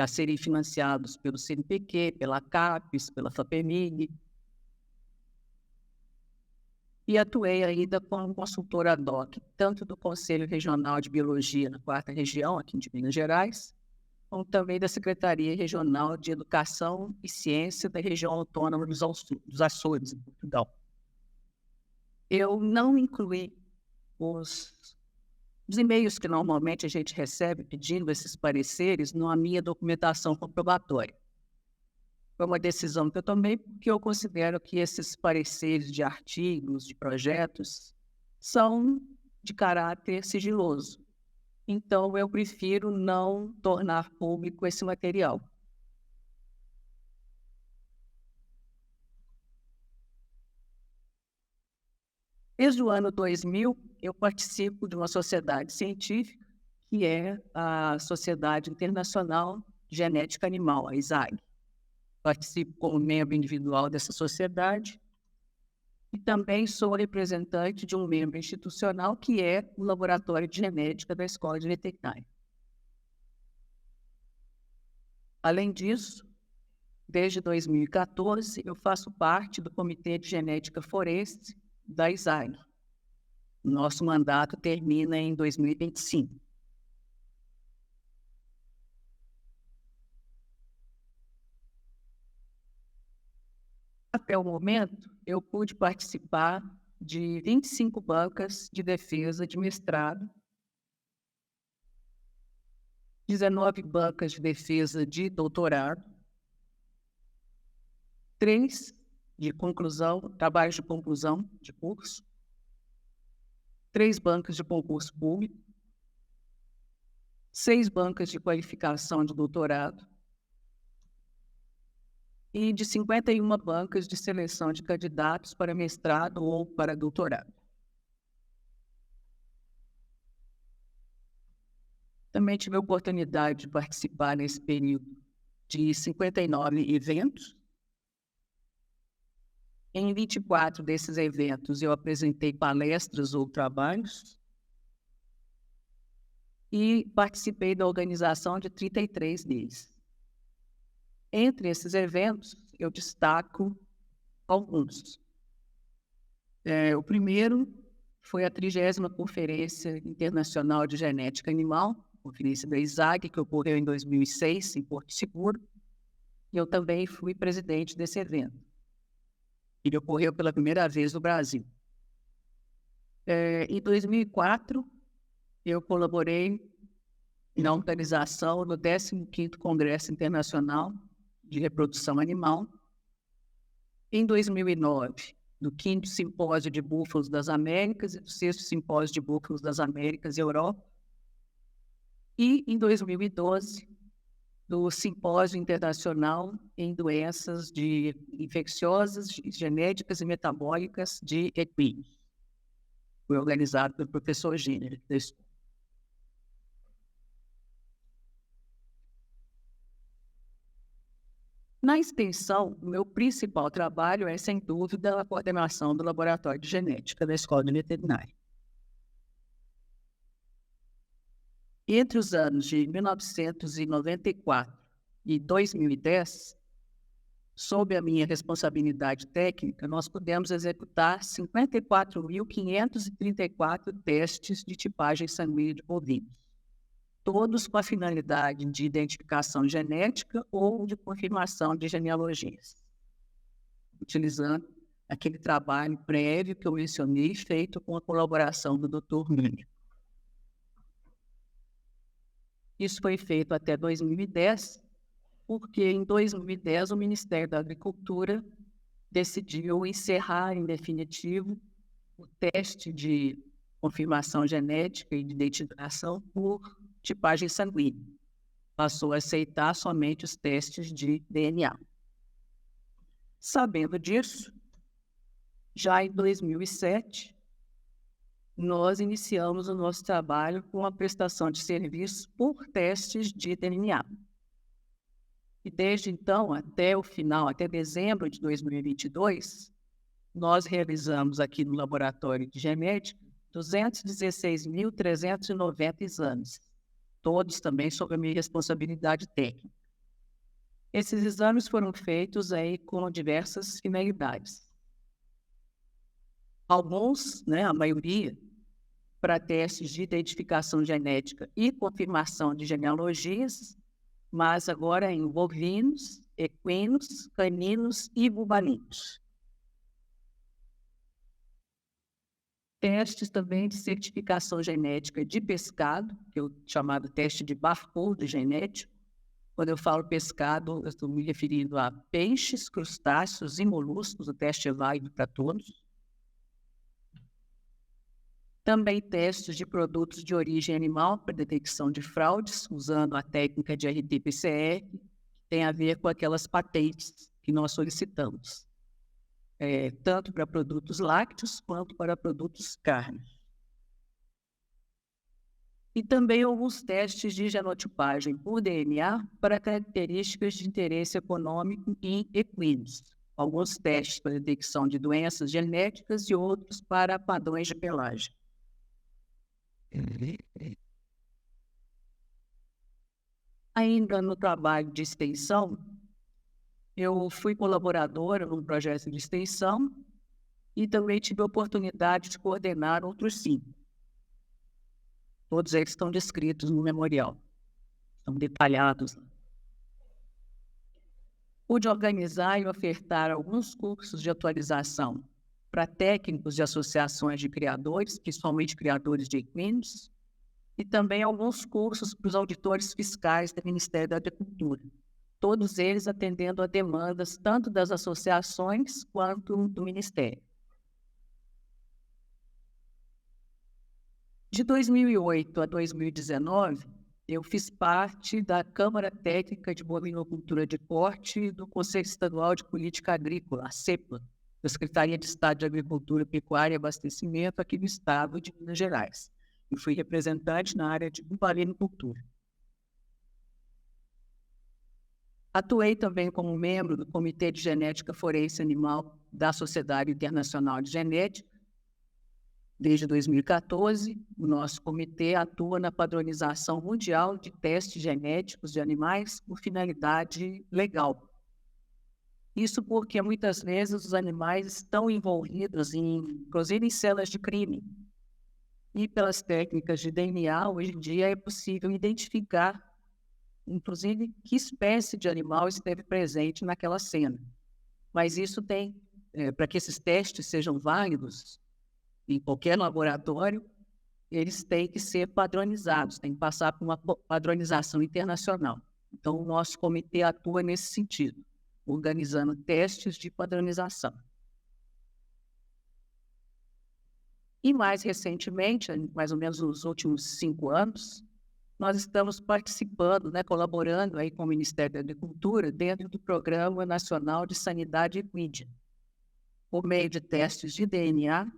a serem financiados pelo CNPq, pela CAPES, pela FAPEMIG. E atuei ainda como consultora ad hoc, tanto do Conselho Regional de Biologia na 4ª Região, aqui de Minas Gerais, como também da Secretaria Regional de Educação e Ciência da Região Autônoma dos Açores, em Portugal. Eu não incluí os e-mails que normalmente a gente recebe pedindo esses pareceres na minha documentação comprobatória. Foi uma decisão que eu tomei porque eu considero que esses pareceres de artigos, de projetos, são de caráter sigiloso. Então, eu prefiro não tornar público esse material. Desde o ano 2000, eu participo de uma sociedade científica, que é a Sociedade Internacional de Genética Animal, a ISAG. Participo como membro individual dessa sociedade e também sou representante de um membro institucional, que é o Laboratório de Genética da Escola de Veterinária. Além disso, desde 2014, eu faço parte do Comitê de Genética Forense da ISAG. Nosso mandato termina em 2025. Até o momento, eu pude participar de 25 bancas de defesa de mestrado, 19 bancas de defesa de doutorado, 3 de conclusão, trabalhos de conclusão de curso, 3 bancas de concurso público, 6 bancas de qualificação de doutorado e de 51 bancas de seleção de candidatos para mestrado ou para doutorado. Também tive a oportunidade de participar nesse período de 59 eventos. Em 24 desses eventos, eu apresentei palestras ou trabalhos e participei da organização de 33 deles. Entre esses eventos, eu destaco alguns. O primeiro foi a 30ª Conferência Internacional de Genética Animal, conferência da ISAG, que ocorreu em 2006, em Porto Seguro, e eu também fui presidente desse evento. Ele ocorreu pela primeira vez no Brasil. Em 2004, eu colaborei na organização do 15º Congresso Internacional de Reprodução Animal. Em 2009, do 5º Simpósio de Búfalos das Américas e do 6º Simpósio de Búfalos das Américas e Europa. E, em 2012, do Simpósio Internacional em Doenças Infecciosas, Genéticas e Metabólicas de Equinos. Foi organizado pelo professor Gênero da escola. Na extensão, o meu principal trabalho é, sem dúvida, a coordenação do Laboratório de Genética da Escola de Veterinária. Entre os anos de 1994 e 2010, sob a minha responsabilidade técnica, nós pudemos executar 54.534 testes de tipagem sanguínea de bovinos, todos com a finalidade de identificação genética ou de confirmação de genealogias, utilizando aquele trabalho prévio que eu mencionei, feito com a colaboração do Dr. Miller. Isso foi feito até 2010, porque em 2010 o Ministério da Agricultura decidiu encerrar em definitivo o teste de confirmação genética e de identificação por tipagem sanguínea. Passou a aceitar somente os testes de DNA. Sabendo disso, já em 2007, nós iniciamos o nosso trabalho com a prestação de serviços por testes de DNA. E desde então, até o final, até dezembro de 2022, nós realizamos aqui no Laboratório de Genética 216.390 exames, todos também sob a minha responsabilidade técnica. Esses exames foram feitos aí com diversas finalidades. Alguns, a maioria, para testes de identificação genética e confirmação de genealogias, mas agora em bovinos, equinos, caninos e bubalinos. Testes também de certificação genética de pescado, que é o chamado teste de barcode genético. Quando eu falo pescado, eu estou me referindo a peixes, crustáceos e moluscos, o teste é válido para todos. Também testes de produtos de origem animal para detecção de fraudes, usando a técnica de RT-PCR, que tem a ver com aquelas patentes que nós solicitamos, tanto para produtos lácteos quanto para produtos carnes. E também alguns testes de genotipagem por DNA para características de interesse econômico em equinos. Alguns testes para detecção de doenças genéticas e outros para padrões de pelagem. Ainda no trabalho de extensão, eu fui colaboradora num projeto de extensão e também tive a oportunidade de coordenar outros 5. Todos eles estão descritos no memorial, estão detalhados. Pude organizar e ofertar alguns cursos de atualização para técnicos de associações de criadores, principalmente criadores de equinos, e também alguns cursos para os auditores fiscais do Ministério da Agricultura, todos eles atendendo a demandas tanto das associações quanto do Ministério. De 2008 a 2019, eu fiz parte da Câmara Técnica de Bovinocultura de Corte do Conselho Estadual de Política Agrícola, a CEPA, da Secretaria de Estado de Agricultura, Pecuária e Abastecimento aqui no estado de Minas Gerais. Eu fui representante na área de bovinocultura. Atuei também como membro do Comitê de Genética Forense Animal da Sociedade Internacional de Genética. Desde 2014, o nosso comitê atua na padronização mundial de testes genéticos de animais por finalidade legal. Isso porque muitas vezes os animais estão envolvidos inclusive em cenas de crime. E pelas técnicas de DNA, hoje em dia é possível identificar, inclusive, que espécie de animal esteve presente naquela cena. Mas isso para que esses testes sejam válidos em qualquer laboratório, eles têm que ser padronizados, têm que passar por uma padronização internacional. Então, o nosso comitê atua nesse sentido, organizando testes de padronização. E mais recentemente, mais ou menos nos últimos 5 anos, nós estamos participando, colaborando aí com o Ministério da Agricultura dentro do Programa Nacional de Sanidade Equídea. Por meio de testes de DNA,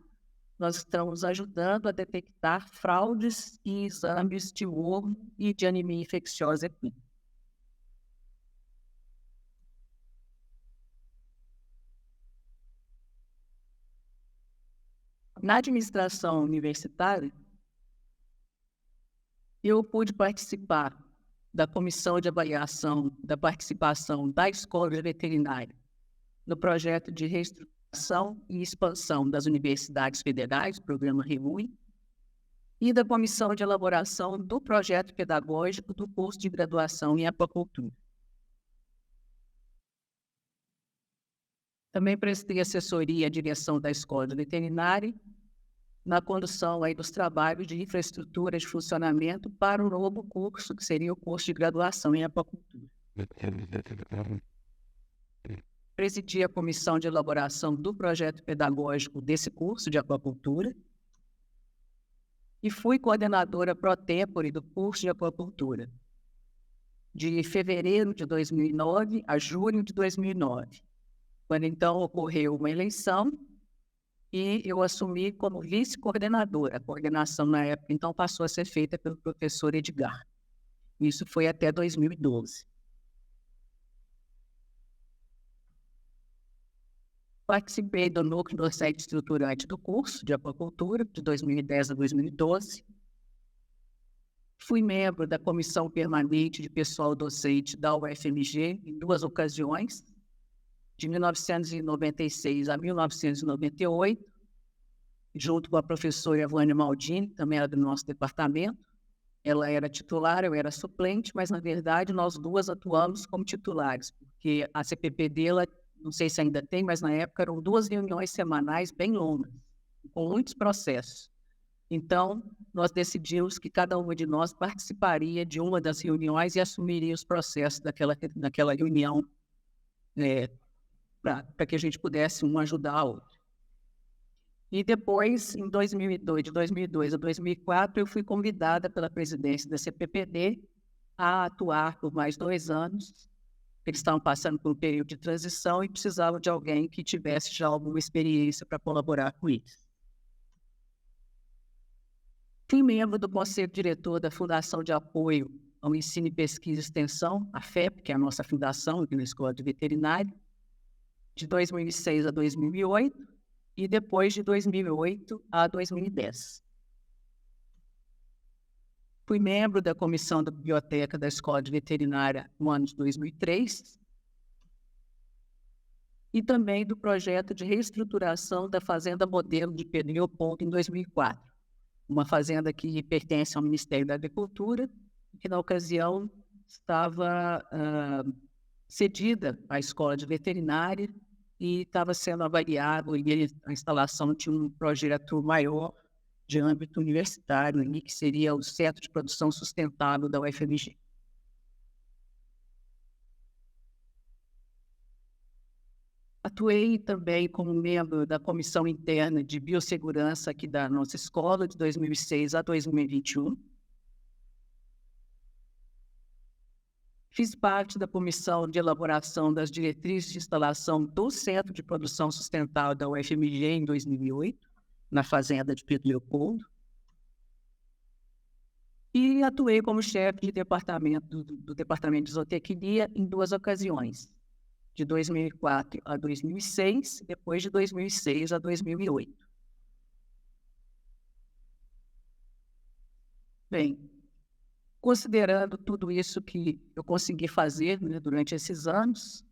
nós estamos ajudando a detectar fraudes em exames de ovo e de anemia infecciosa equina. Na administração universitária, eu pude participar da comissão de avaliação da participação da Escola Veterinária no projeto de reestruturação e expansão das universidades federais, programa REUNI, e da comissão de elaboração do projeto pedagógico do curso de graduação em apicultura. Também prestei assessoria à direção da Escola Veterinária na condução aí dos trabalhos de infraestrutura de funcionamento para o novo curso, que seria o curso de graduação em apicultura. Presidi a comissão de elaboração do projeto pedagógico desse curso de apicultura e fui coordenadora pro tempore do curso de apicultura, de fevereiro de 2009 a junho de 2009, quando então ocorreu uma eleição e eu assumi como vice-coordenadora. A coordenação na época então passou a ser feita pelo professor Edgar. Isso foi até 2012. Participei do núcleo docente estruturante do curso de apicultura, de 2010 a 2012. Fui membro da comissão permanente de pessoal docente da UFMG em 2 ocasiões, de 1996 a 1998, junto com a professora Evânia Maldini, também era do nosso departamento. Ela era titular, eu era suplente, mas, na verdade, nós duas atuamos como titulares, porque a CPP dela, não sei se ainda tem, mas na época eram 2 reuniões semanais bem longas, com muitos processos. Então, nós decidimos que cada uma de nós participaria de uma das reuniões e assumiria os processos daquela reunião, para que a gente pudesse um ajudar a outra. E depois, em 2002, de 2002 a 2004, eu fui convidada pela presidência da CPPD a atuar por mais 2 anos. Eles estavam passando por um período de transição e precisavam de alguém que tivesse já alguma experiência para colaborar com eles. Fui membro do Conselho Diretor da Fundação de Apoio ao Ensino e Pesquisa e Extensão, a FEP, que é a nossa fundação aqui na Escola de Veterinária, de 2006 a 2008 e depois de 2008 a 2010. Fui membro da Comissão da Biblioteca da Escola de Veterinária no ano de 2003 e também do projeto de reestruturação da Fazenda Modelo de Pedro Leopoldo em 2004, uma fazenda que pertence ao Ministério da Agricultura e que, na ocasião, estava cedida à Escola de Veterinária e estava sendo avaliado e a instalação de um projeto maior de âmbito universitário, que seria o Centro de Produção Sustentável da UFMG. Atuei também como membro da Comissão Interna de Biossegurança aqui da nossa escola, de 2006 a 2021. Fiz parte da comissão de elaboração das diretrizes de instalação do Centro de Produção Sustentável da UFMG em 2008, na Fazenda de Pedro Leopoldo. E atuei como chefe de departamento do Departamento de Zootecnia em 2 ocasiões, de 2004 a 2006, depois de 2006 a 2008. Bem, considerando tudo isso que eu consegui fazer, durante esses anos,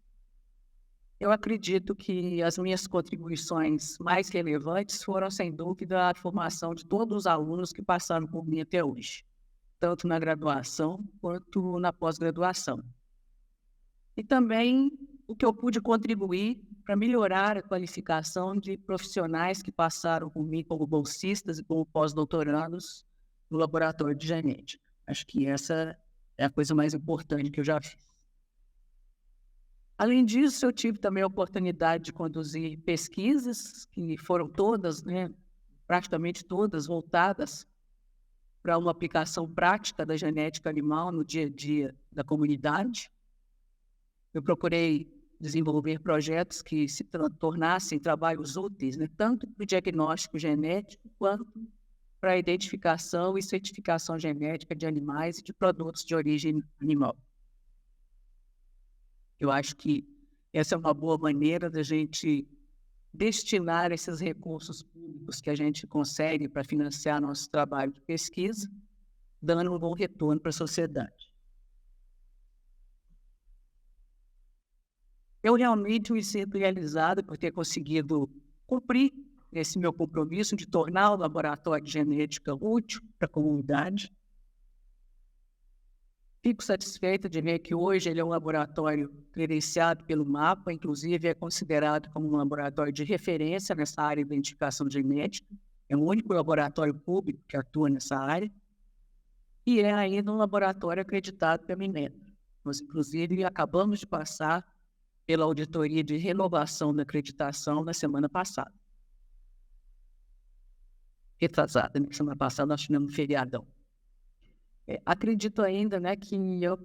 eu acredito que as minhas contribuições mais relevantes foram, sem dúvida, a formação de todos os alunos que passaram por mim até hoje, tanto na graduação quanto na pós-graduação. E também o que eu pude contribuir para melhorar a qualificação de profissionais que passaram por mim como bolsistas e como pós-doutorandos no laboratório de genética. Acho que essa é a coisa mais importante que eu já fiz. Além disso, eu tive também a oportunidade de conduzir pesquisas, que foram todas, praticamente todas, voltadas para uma aplicação prática da genética animal no dia a dia da comunidade. Eu procurei desenvolver projetos que se tornassem trabalhos úteis, tanto para o diagnóstico genético quanto para a identificação e certificação genética de animais e de produtos de origem animal. Eu acho que essa é uma boa maneira da gente destinar esses recursos públicos que a gente consegue para financiar nosso trabalho de pesquisa, dando um bom retorno para a sociedade. Eu realmente me sinto realizado por ter conseguido cumprir esse meu compromisso de tornar o laboratório de genética útil para a comunidade. Fico satisfeita de ver que hoje ele é um laboratório credenciado pelo MAPA, inclusive é considerado como um laboratório de referência nessa área de identificação genética. É o único laboratório público que atua nessa área. E é ainda um laboratório acreditado pela Inmetro. Nós, inclusive, acabamos de passar pela auditoria de renovação da acreditação na semana passada. Retrasada, na semana passada nós tivemos um feriadão. Acredito ainda, né, que eu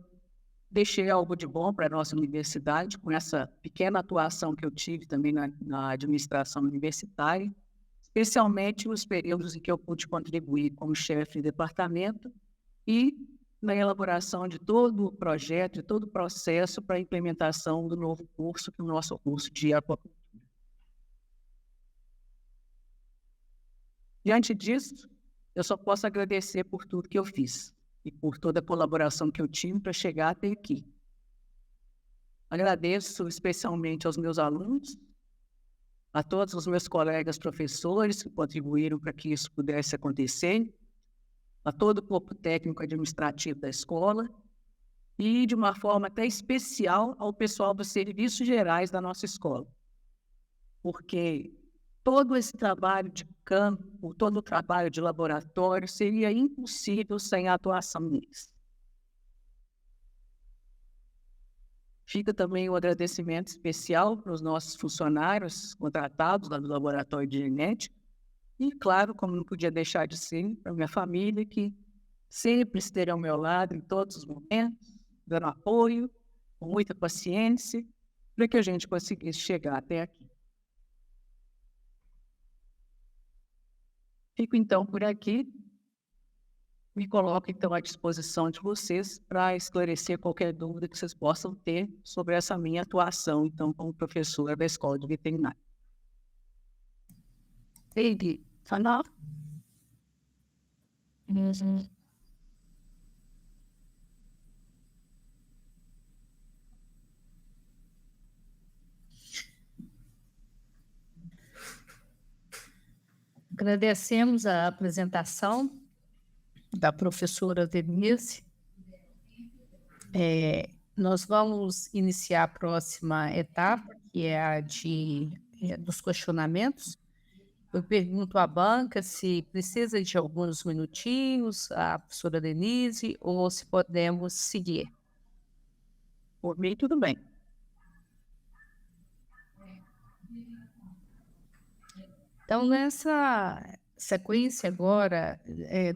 deixei algo de bom para a nossa universidade, com essa pequena atuação que eu tive também na administração universitária, especialmente nos períodos em que eu pude contribuir como chefe de departamento e na elaboração de todo o projeto, de todo o processo para a implementação do novo curso, que é o nosso curso de aquacultura. Diante disso, eu só posso agradecer por tudo que eu fiz e por toda a colaboração que eu tive para chegar até aqui. Agradeço especialmente aos meus alunos, a todos os meus colegas professores que contribuíram para que isso pudesse acontecer, a todo o corpo técnico administrativo da escola e, de uma forma até especial, ao pessoal dos serviços gerais da nossa escola. Porque todo esse trabalho de campo, todo o trabalho de laboratório seria impossível sem a atuação deles. Fica também o agradecimento especial para os nossos funcionários contratados lá do Laboratório de Genética e, claro, como não podia deixar de ser, para a minha família, que sempre esteve ao meu lado em todos os momentos, dando apoio, com muita paciência, para que a gente conseguisse chegar até aqui. Fico, então, por aqui. Me coloco, então, à disposição de vocês para esclarecer qualquer dúvida que vocês possam ter sobre essa minha atuação, então, como professora da Escola de Veterinária. Ele, falar? Agradecemos a apresentação da professora Denise. Nós vamos iniciar a próxima etapa, que é a dos questionamentos. Eu pergunto à banca se precisa de alguns minutinhos, a professora Denise, ou se podemos seguir. Por mim, tudo bem. Então, nessa sequência agora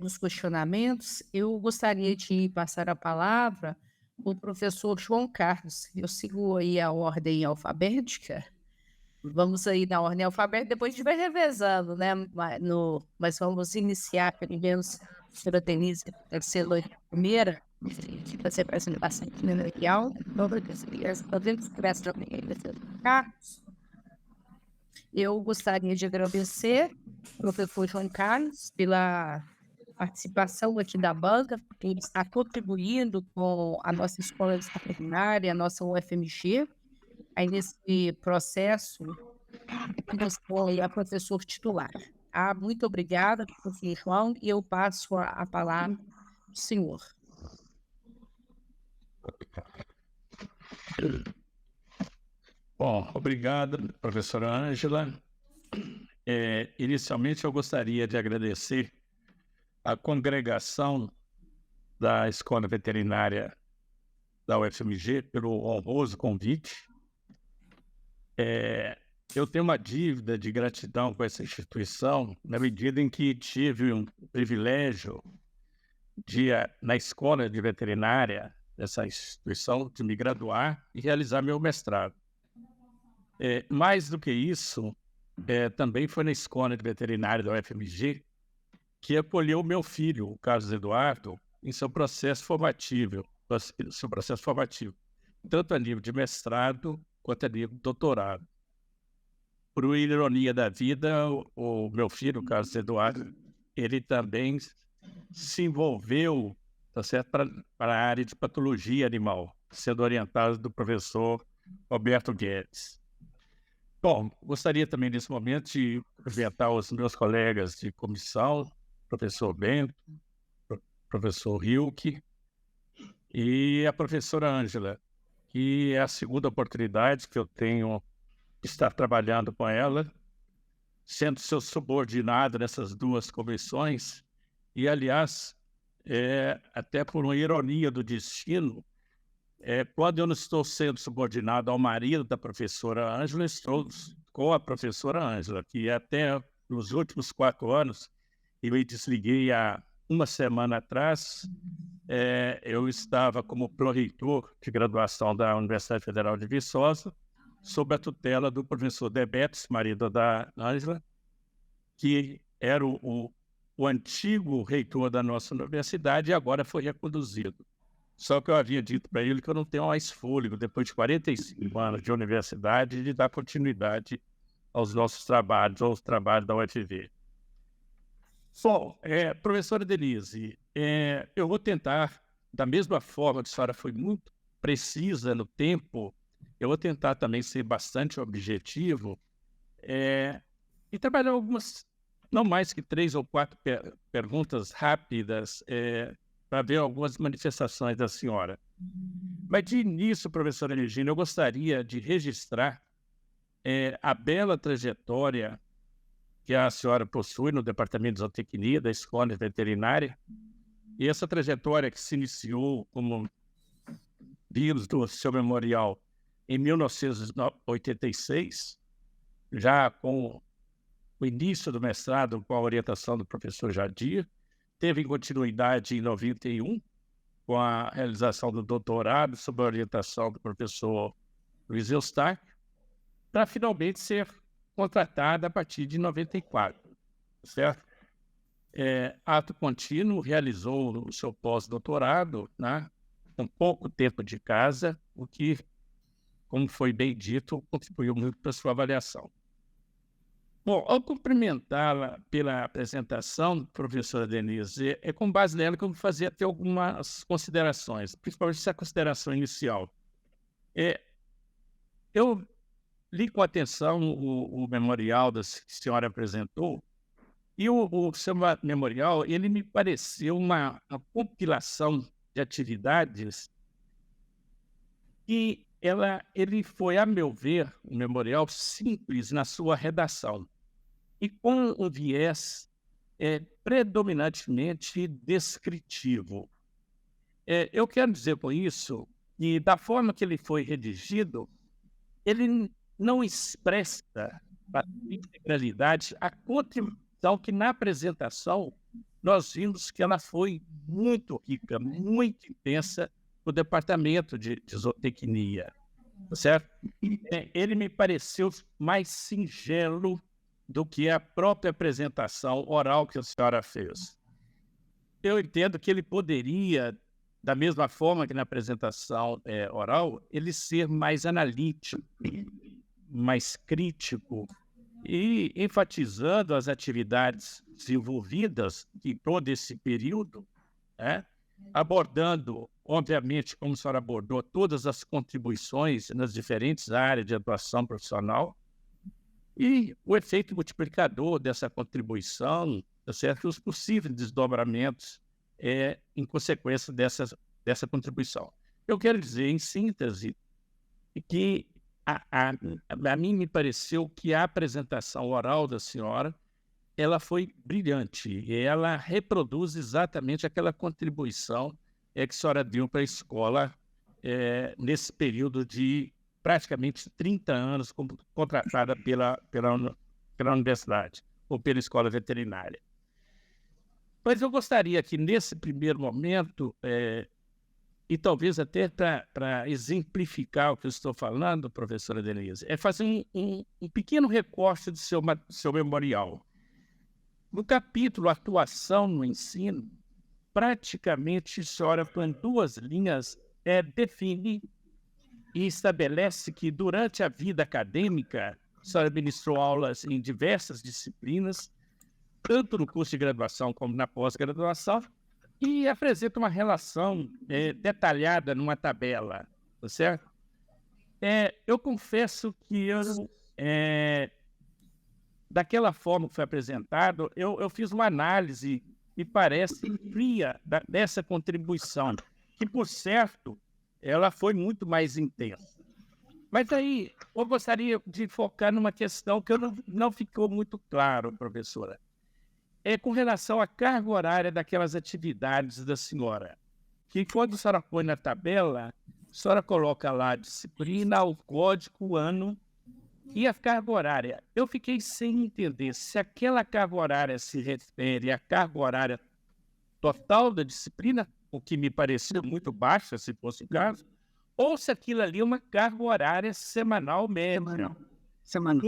dos questionamentos, eu gostaria de passar a palavra para o professor João Carlos. Eu sigo aí a ordem alfabética. Vamos aí na ordem alfabética, depois a gente vai revezando, né? Mas vamos iniciar primeiro a professora Denise, deve ser a primeira, para ser apresentação inicial. Carlos. Eu gostaria de agradecer ao professor João Carlos pela participação aqui da banca, porque ele está contribuindo com a nossa escola de veterinária, a nossa UFMG, aí nesse processo que nós foi a professor titular. Muito obrigada, professor João, e eu passo a palavra ao senhor. Bom, obrigado, professora Ângela. Inicialmente, eu gostaria de agradecer a congregação da Escola Veterinária da UFMG pelo honroso convite. Eu tenho uma dívida de gratidão com essa instituição, na medida em que tive um privilégio de, na Escola de Veterinária dessa instituição, de me graduar e realizar meu mestrado. Mais do que isso, também foi na Escola de Veterinária da UFMG que acolheu meu filho, o Carlos Eduardo, em seu processo formativo, tanto a nível de mestrado quanto a nível de doutorado. por uma ironia da vida, o meu filho, o Carlos Eduardo, ele também se envolveu, tá certo, para a área de patologia animal, sendo orientado do professor Roberto Guedes. Bom, gostaria também nesse momento de cumprimentar os meus colegas de comissão, professor Bento, professor Hilke e a professora Ângela, que é a segunda oportunidade que eu tenho de estar trabalhando com ela, sendo seu subordinado nessas duas comissões. E, aliás, até por uma ironia do destino, quando eu não estou sendo subordinado ao marido da professora Ângela, estou com a professora Ângela, que até nos últimos 4 anos, eu me desliguei há uma semana atrás, eu estava como pró-reitor de graduação da Universidade Federal de Viçosa, sob a tutela do professor Debetes, marido da Ângela, que era o antigo reitor da nossa universidade e agora foi reconduzido. Só que eu havia dito para ele que eu não tenho mais fôlego, depois de 45 anos de universidade, de dar continuidade aos nossos trabalhos, aos trabalhos da UFV. Bom, professora Denise, eu vou tentar, da mesma forma que a senhora foi muito precisa no tempo, eu vou tentar também ser bastante objetivo e trabalhar algumas, não mais que 3 ou 4 perguntas rápidas para ver algumas manifestações da senhora. Mas de início, professora Regina, eu gostaria de registrar a bela trajetória que a senhora possui no Departamento de Zootecnia da Escola Veterinária, e essa trajetória que se iniciou como vírus do seu memorial em 1986, já com o início do mestrado com a orientação do professor Jadir, teve continuidade em 91, com a realização do doutorado sob a orientação do professor Luiz Eustáquio, para finalmente ser contratada a partir de 94, certo? Ato contínuo, realizou o seu pós-doutorado, né, com pouco tempo de casa, o que, como foi bem dito, contribuiu muito para a sua avaliação. Bom, ao cumprimentá-la pela apresentação, professora Denise, com base nela que eu vou fazer até algumas considerações, principalmente essa consideração inicial. Eu li com atenção o memorial que a senhora apresentou, e o seu memorial, ele me pareceu uma compilação de atividades e ele foi, a meu ver, um memorial simples na sua redação e com um viés predominantemente descritivo. Eu quero dizer com isso que, da forma que ele foi redigido, ele não expressa a integralidade a contribuição que, na apresentação, nós vimos que ela foi muito rica, muito intensa no departamento de zootecnia, certo? Ele me pareceu mais singelo do que a própria apresentação oral que a senhora fez. Eu entendo que ele poderia, da mesma forma que na apresentação oral, ele ser mais analítico, mais crítico e enfatizando as atividades desenvolvidas em todo esse período, abordando, obviamente, como a senhora abordou, todas as contribuições nas diferentes áreas de atuação profissional e o efeito multiplicador dessa contribuição, tá certo? Os possíveis desdobramentos em consequência dessa contribuição. Eu quero dizer, em síntese, que a mim me pareceu que a apresentação oral da senhora ela foi brilhante e ela reproduz exatamente aquela contribuição que a senhora deu para a escola nesse período de praticamente 30 anos como contratada pela universidade ou pela escola veterinária. Mas eu gostaria que, nesse primeiro momento, e talvez até para exemplificar o que eu estou falando, professora Denise, fazer um pequeno recorte do seu memorial. No capítulo Atuação no Ensino, praticamente a senhora, com 2 linhas, define e estabelece que, durante a vida acadêmica, A senhora ministrou aulas em diversas disciplinas, tanto no curso de graduação como na pós-graduação, e apresenta uma relação detalhada numa tabela, tá certo? Eu confesso que daquela forma que foi apresentado, eu fiz uma análise, me parece, fria dessa contribuição, que, por certo, ela foi muito mais intensa. Mas aí eu gostaria de focar numa questão que não ficou muito claro, professora. Com relação à carga horária daquelas atividades da senhora, que quando a senhora põe na tabela, a senhora coloca lá a disciplina, o código, o ano e a carga horária. Eu fiquei sem entender se aquela carga horária se refere à carga horária total da disciplina, o que me parecia muito baixa, se fosse o caso, ou se aquilo ali é uma carga horária semanal média. Semanal.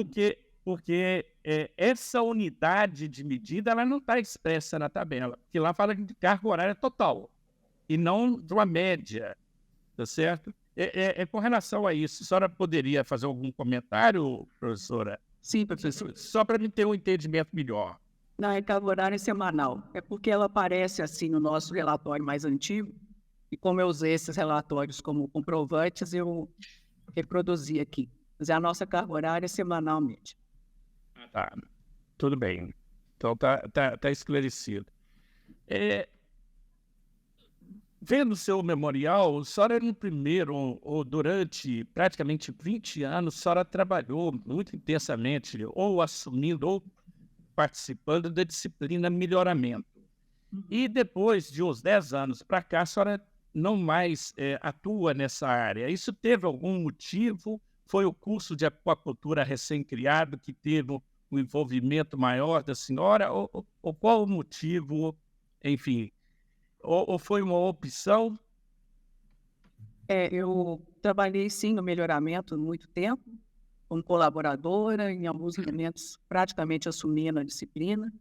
Porque essa unidade de medida ela não está expressa na tabela, porque lá fala de carga horária total, e não de uma média, tá certo? Com relação a isso, a senhora poderia fazer algum comentário, professora? Sim, professor. Só para me ter um entendimento melhor. Não, é carga horária semanal. É porque ela aparece assim no nosso relatório mais antigo, e como eu usei esses relatórios como comprovantes, eu reproduzi aqui. Mas é a nossa carga horária semanalmente. Tá, tudo bem. Então tá esclarecido. Vendo o seu memorial, a senhora no primeiro, ou durante praticamente 20 anos, a senhora trabalhou muito intensamente, ou assumindo, ou participando da disciplina melhoramento. E depois de uns 10 anos para cá, a senhora não mais atua nessa área. Isso teve algum motivo? Foi o curso de aquacultura recém-criado que teve um envolvimento maior da senhora? Ou qual o motivo? Enfim, ou foi uma opção? Eu trabalhei, sim, no melhoramento há muito tempo, como colaboradora, em alguns momentos praticamente assumindo a disciplina,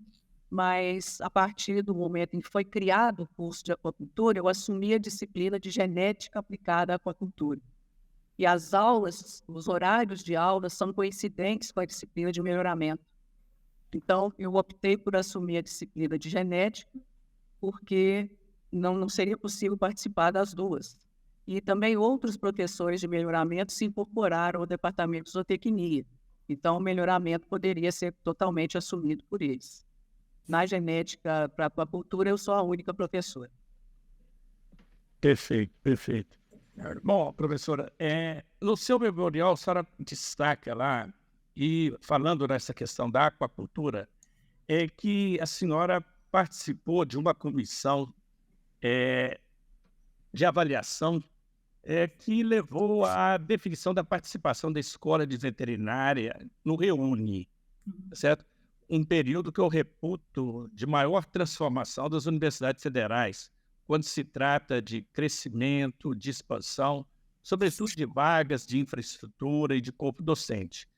mas a partir do momento em que foi criado o curso de aquacultura, eu assumi a disciplina de genética aplicada à aquacultura. E as aulas, os horários de aula são coincidentes com a disciplina de melhoramento. Então, eu optei por assumir a disciplina de genética, porque não seria possível participar das duas. E também outros professores de melhoramento se incorporaram ao departamento de zootecnia. Então, o melhoramento poderia ser totalmente assumido por eles. Na genética para a aquacultura, eu sou a única professora. Perfeito, perfeito. Bom, professora, no seu memorial, a senhora destaca lá, e falando nessa questão da aquacultura, que a senhora participou de uma comissão de avaliação que levou à definição da participação da Escola de Veterinária no REUNI, certo? Um período que eu reputo de maior transformação das universidades federais, quando se trata de crescimento, de expansão, sobretudo de vagas, de infraestrutura e de corpo docente.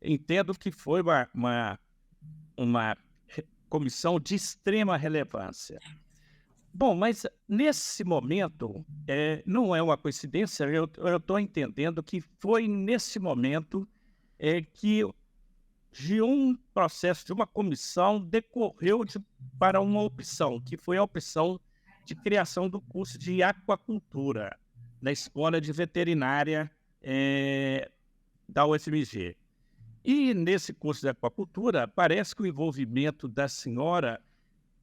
Entendo que foi uma comissão de extrema relevância. Bom, mas nesse momento, não é uma coincidência, eu estou entendendo que foi nesse momento que de um processo, de uma comissão, decorreu para uma opção, que foi a opção de criação do curso de aquacultura na Escola de Veterinária da UFMG. E nesse curso de aquacultura, parece que o envolvimento da senhora,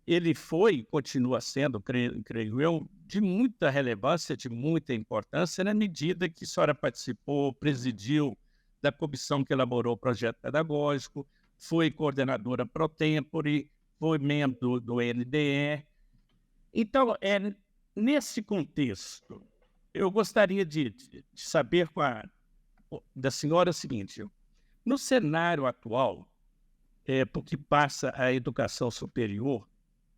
ele foi e continua sendo, creio eu, de muita relevância, de muita importância, na medida que a senhora participou, presidiu da comissão que elaborou o projeto pedagógico, foi coordenadora pro tempore, foi membro do NDE. Então, nesse contexto, eu gostaria de saber da senhora o seguinte: no cenário atual, porque passa a educação superior,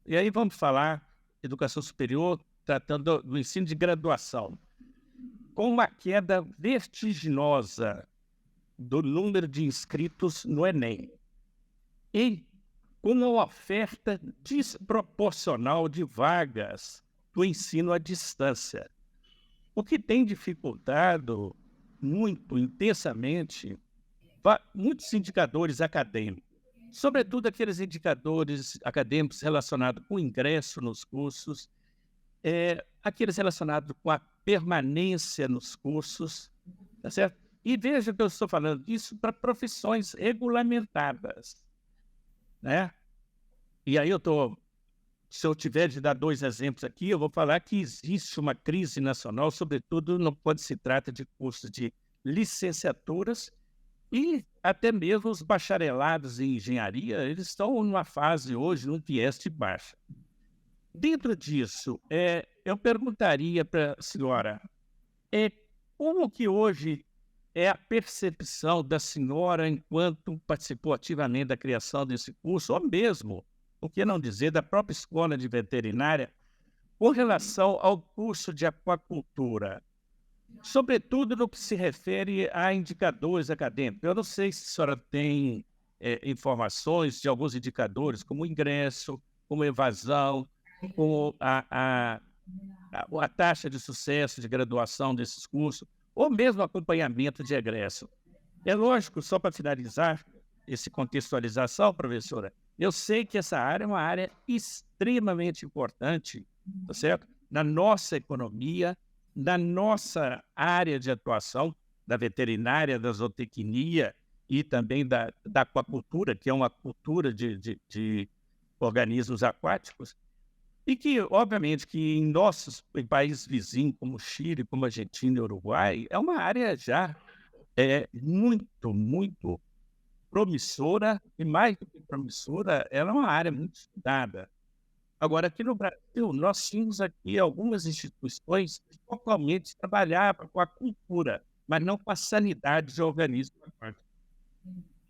e aí vamos falar educação superior tratando do ensino de graduação, com uma queda vertiginosa do número de inscritos no Enem e com uma oferta desproporcional de vagas do ensino à distância, o que tem dificultado muito intensamente muitos indicadores acadêmicos, sobretudo aqueles indicadores acadêmicos relacionados com o ingresso nos cursos, aqueles relacionados com a permanência nos cursos, tá certo? E veja que eu estou falando disso para profissões regulamentadas, né? E aí se eu tiver de dar 2 exemplos aqui, eu vou falar que existe uma crise nacional, sobretudo quando se trata de cursos de licenciaturas e até mesmo os bacharelados em engenharia, eles estão numa fase hoje, num viés de baixa. Dentro disso, eu perguntaria para a senhora, como que hoje é a percepção da senhora enquanto participou ativamente da criação desse curso, ou mesmo, por que não dizer, da própria escola de veterinária, com relação ao curso de aquicultura, sobretudo no que se refere a indicadores acadêmicos. Eu não sei se a senhora tem informações de alguns indicadores, como ingresso, como evasão, como a taxa de sucesso de graduação desses cursos, ou mesmo acompanhamento de egresso. É lógico, só para finalizar essa contextualização, professora, eu sei que essa área é uma área extremamente importante, tá certo? Na nossa economia, na nossa área de atuação, da veterinária, da zootecnia e também da aquacultura, que é uma cultura de organismos aquáticos, e que, obviamente, que em países vizinhos, como o Chile, como a Argentina e o Uruguai, é uma área já muito, muito promissora, e mais do que promissora, ela é uma área muito estudada. Agora, aqui no Brasil, nós tínhamos aqui algumas instituições que totalmente trabalhavam com a cultura, mas não com a sanidade de organismos aquáticos.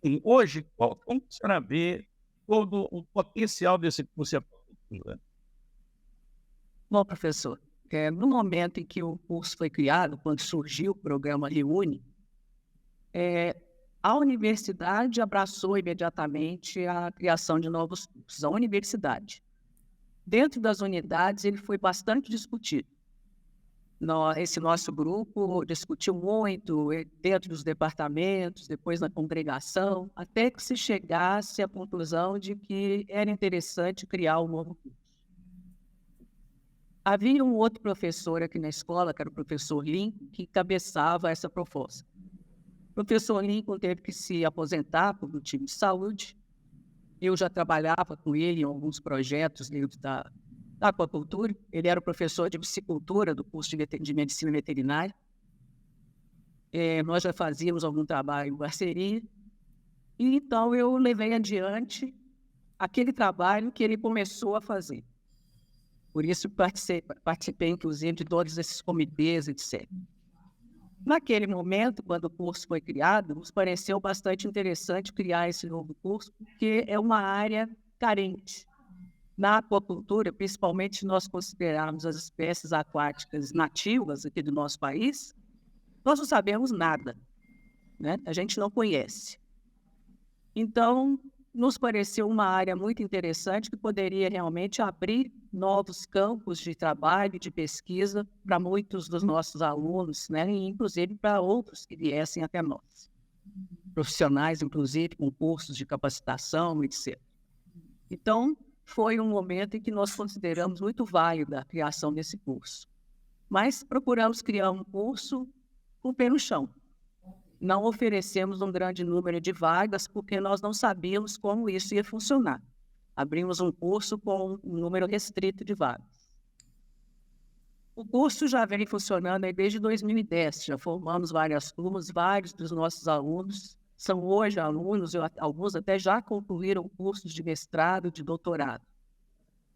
E hoje, como a senhora vê todo o potencial desse curso de aquacultura? Bom, professor, no momento em que o curso foi criado, quando surgiu o programa Reúne, a universidade abraçou imediatamente a criação de novos cursos. A universidade. Dentro das unidades, ele foi bastante discutido. Esse nosso grupo discutiu muito dentro dos departamentos, depois na congregação, até que se chegasse à conclusão de que era interessante criar um novo curso. Havia um outro professor aqui na escola, que era o professor Lincoln, que encabeçava essa proposta. O professor Lincoln teve que se aposentar do time de saúde. Eu já trabalhava com ele em alguns projetos dentro da aquacultura. Ele era o professor de piscicultura do curso de medicina veterinária. Nós já fazíamos algum trabalho em parceria. E então eu levei adiante aquele trabalho que ele começou a fazer. Por isso participei, inclusive, de todos esses comitês, etc. Naquele momento, quando o curso foi criado, nos pareceu bastante interessante criar esse novo curso, porque é uma área carente. Na aquacultura, principalmente se nós considerarmos as espécies aquáticas nativas aqui do nosso país, nós não sabemos nada, né? A gente não conhece. Então, nos pareceu uma área muito interessante que poderia realmente abrir novos campos de trabalho e de pesquisa para muitos dos nossos alunos, né? E inclusive para outros que viessem até nós. Profissionais, inclusive, com cursos de capacitação, etc. Então, foi um momento em que nós consideramos muito válida a criação desse curso. Mas procuramos criar um curso com o pé no chão. Não oferecemos um grande número de vagas porque nós não sabíamos como isso ia funcionar. Abrimos um curso com um número restrito de vagas. O curso já vem funcionando desde 2010, já formamos várias turmas, vários dos nossos alunos são hoje alunos, alguns até já concluíram cursos de mestrado, de doutorado,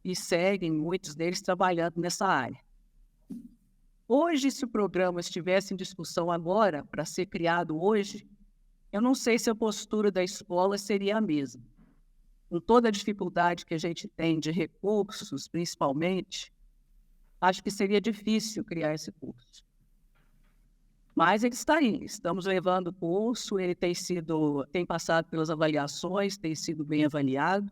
e seguem, muitos deles, trabalhando nessa área. Hoje, se o programa estivesse em discussão agora, para ser criado hoje, eu não sei se a postura da escola seria a mesma. Com toda a dificuldade que a gente tem de recursos, principalmente, acho que seria difícil criar esse curso. Mas ele está aí, estamos levando o curso, ele tem passado pelas avaliações, tem sido bem avaliado.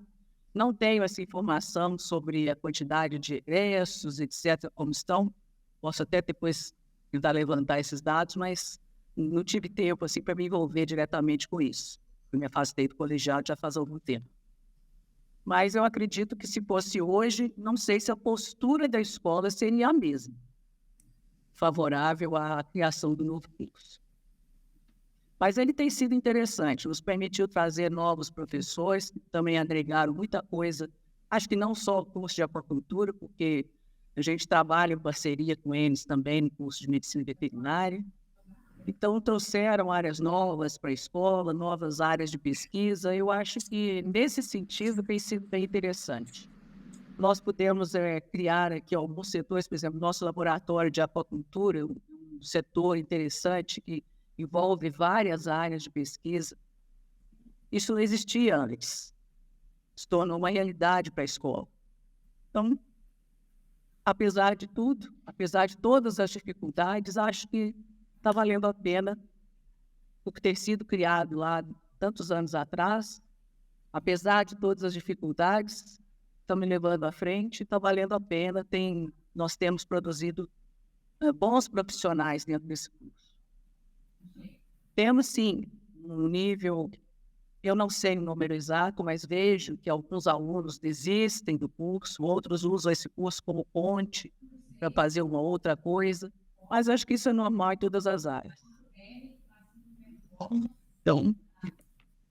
Não tenho essa informação sobre a quantidade de egressos, etc., como estão. Posso até depois tentar levantar esses dados, mas não tive tempo assim, para me envolver diretamente com isso. Eu me afastei do colegiado já faz algum tempo. Mas eu acredito que se fosse hoje, não sei se a postura da escola seria a mesma, favorável à criação do novo curso. Mas ele tem sido interessante, nos permitiu trazer novos professores, que também agregaram muita coisa. Acho que não só o curso de aquicultura, porque a gente trabalha em parceria com eles também no curso de medicina veterinária. Então, trouxeram áreas novas para a escola, novas áreas de pesquisa. Eu acho que, nesse sentido, tem sido bem interessante. Nós pudemos criar aqui alguns setores, por exemplo, nosso laboratório de aquicultura, um setor interessante que envolve várias áreas de pesquisa. Isso não existia antes. Se tornou uma realidade para a escola. Então, apesar de tudo, apesar de todas as dificuldades, acho que está valendo a pena por ter sido criado lá tantos anos atrás. Apesar de todas as dificuldades, estamos levando à frente, está valendo a pena. Nós temos produzido bons profissionais dentro desse curso. Temos, sim, um nível, eu não sei o número exato, mas vejo que alguns alunos desistem do curso, outros usam esse curso como ponte para fazer uma outra coisa, mas acho que isso é normal em todas as áreas. Então,